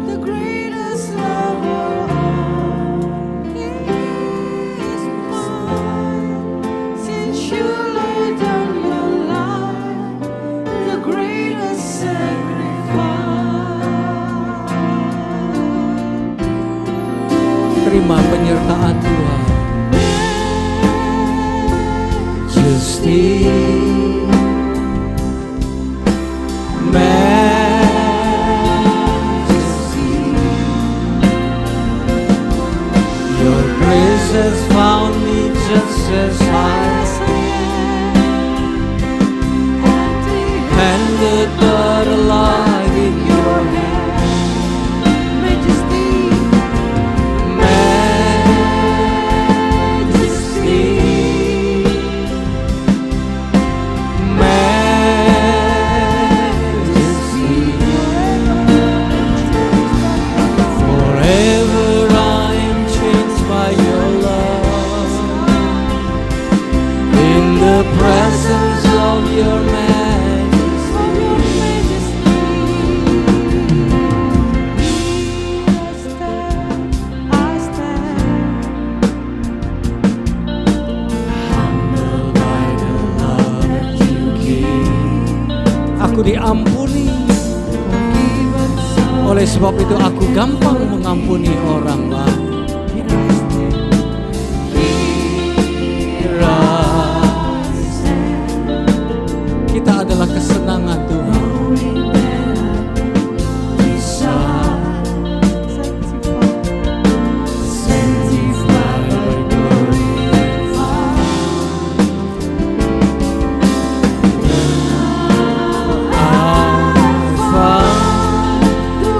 The greatest love of all is mine, since you laid down your life, the greatest sacrifice. Terima penyertaan Tuhan. Majesty, majesty, your grace has found me just as I handed but alive in your hand. Majesty, Forever I am changed by your love. In the presence of your Aku diampuni. Oleh sebab itu aku gampang mengampuni orang lain. Kita adalah kesenangan Tuhan.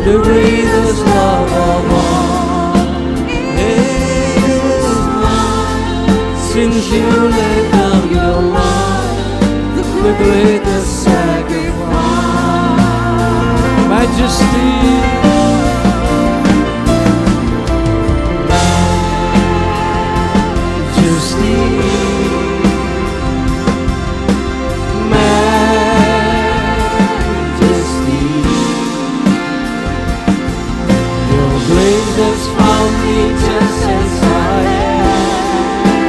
The greatest love of all is mine, since you laid down your life, the greatest sacrifice. Majesty, grace has found me just as I am.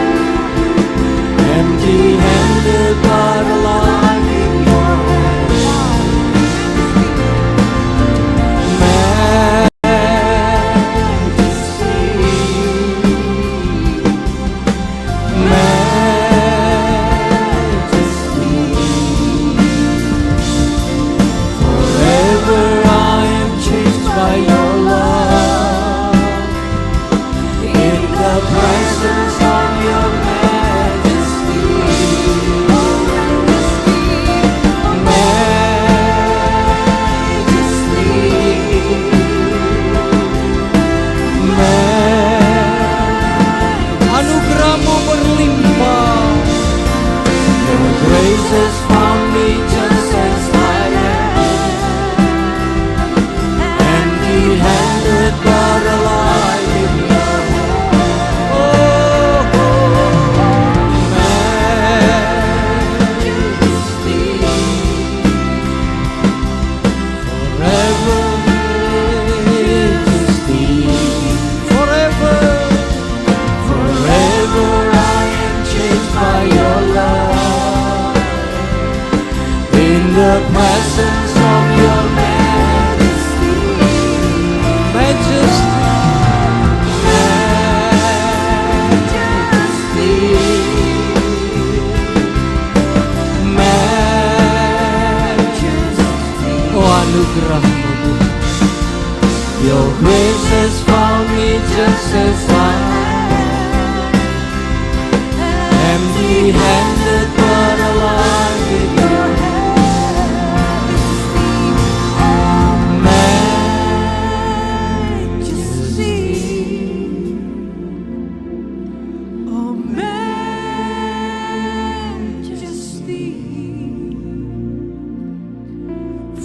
Empty-handed but alive in your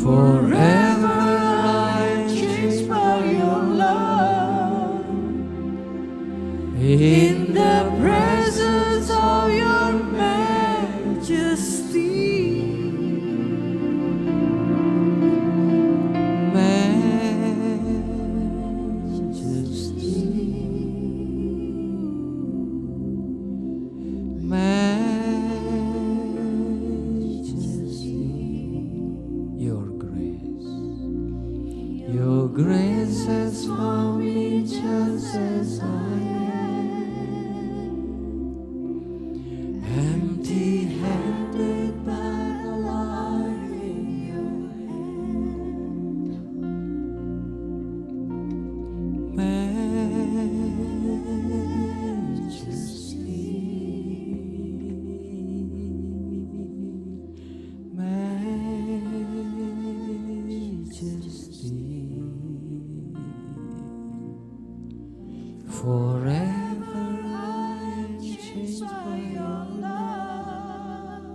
forever I am changed by your love. In the presence of your majesty. Your grace has found me just as I am, empty-handed but alive in your forever I am changed by your love.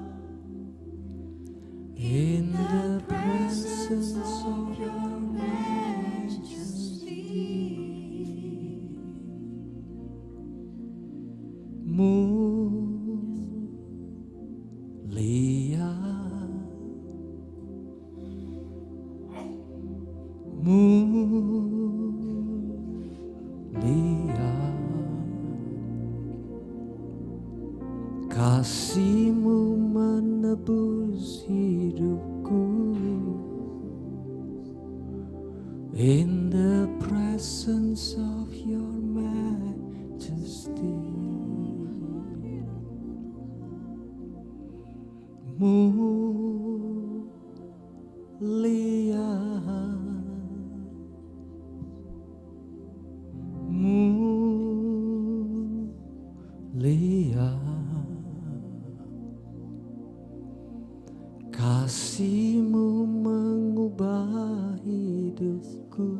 In the presence of your majesty. Mulia, kasih-Mu menebus hidupku. In the presence of your majesty. Mulia, mulia, kasih-Mu mengubah hidupku.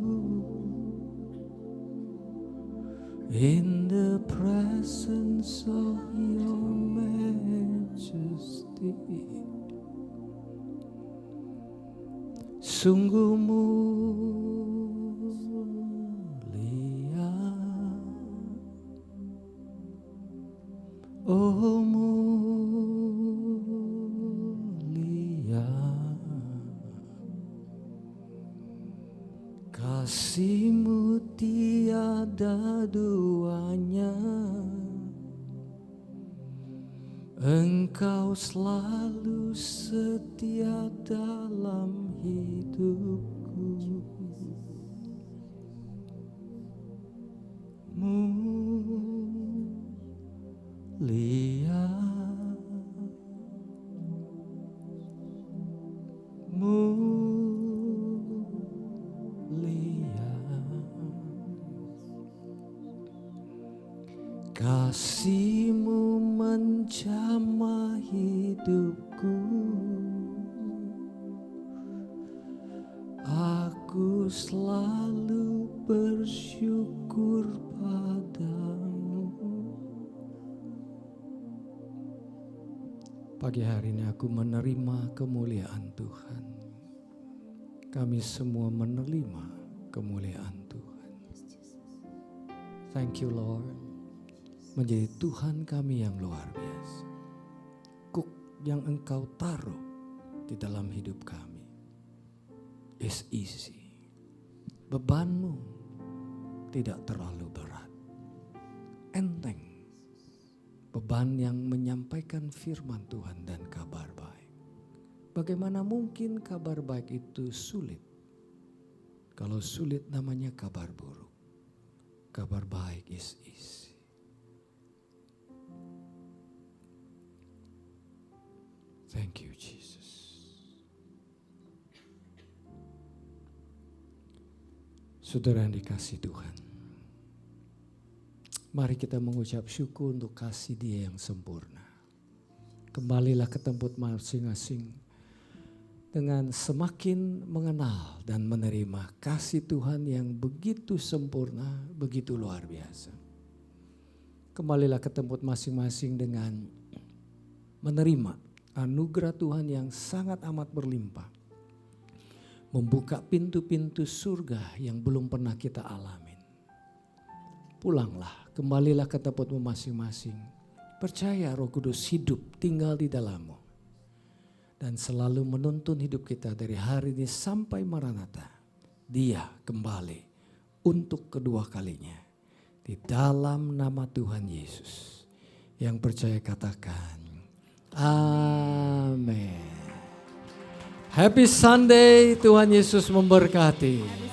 In the presence of your majesty. Sungguh mulia, oh mulia, kasih-Mu tiada duanya. Engkau selalu setia dalam hidupku. Mulia, mulia, kasih-Mu menjamah hidupku. Aku selalu bersyukur padamu. Pagi hari ini aku menerima kemuliaan Tuhan. Kami semua menerima kemuliaan Tuhan. Thank you Lord. Menjadi Tuhan kami yang luar biasa. Kuk yang Engkau taruh di dalam hidup kami is easy. Bebanmu tidak terlalu berat. Enteng. Beban yang menyampaikan firman Tuhan dan kabar baik. Bagaimana mungkin kabar baik itu sulit? Kalau sulit namanya kabar buruk. Kabar baik is easy. Thank you Jesus. Saudara yang dikasihi Tuhan, mari kita mengucap syukur untuk kasih Dia yang sempurna. Kembalilah ke tempat masing-masing dengan semakin mengenal dan menerima kasih Tuhan yang begitu sempurna, begitu luar biasa. Kembalilah ke tempat masing-masing dengan menerima anugerah Tuhan yang sangat amat berlimpah. Membuka pintu-pintu surga yang belum pernah kita alamin. Pulanglah, kembalilah ke tempatmu masing-masing. Percaya Roh Kudus hidup tinggal di dalammu. Dan selalu menuntun hidup kita dari hari ini sampai Maranatha. Dia kembali untuk kedua kalinya. Di dalam nama Tuhan Yesus. Yang percaya katakan, amin. Happy Sunday, Tuhan Yesus memberkati.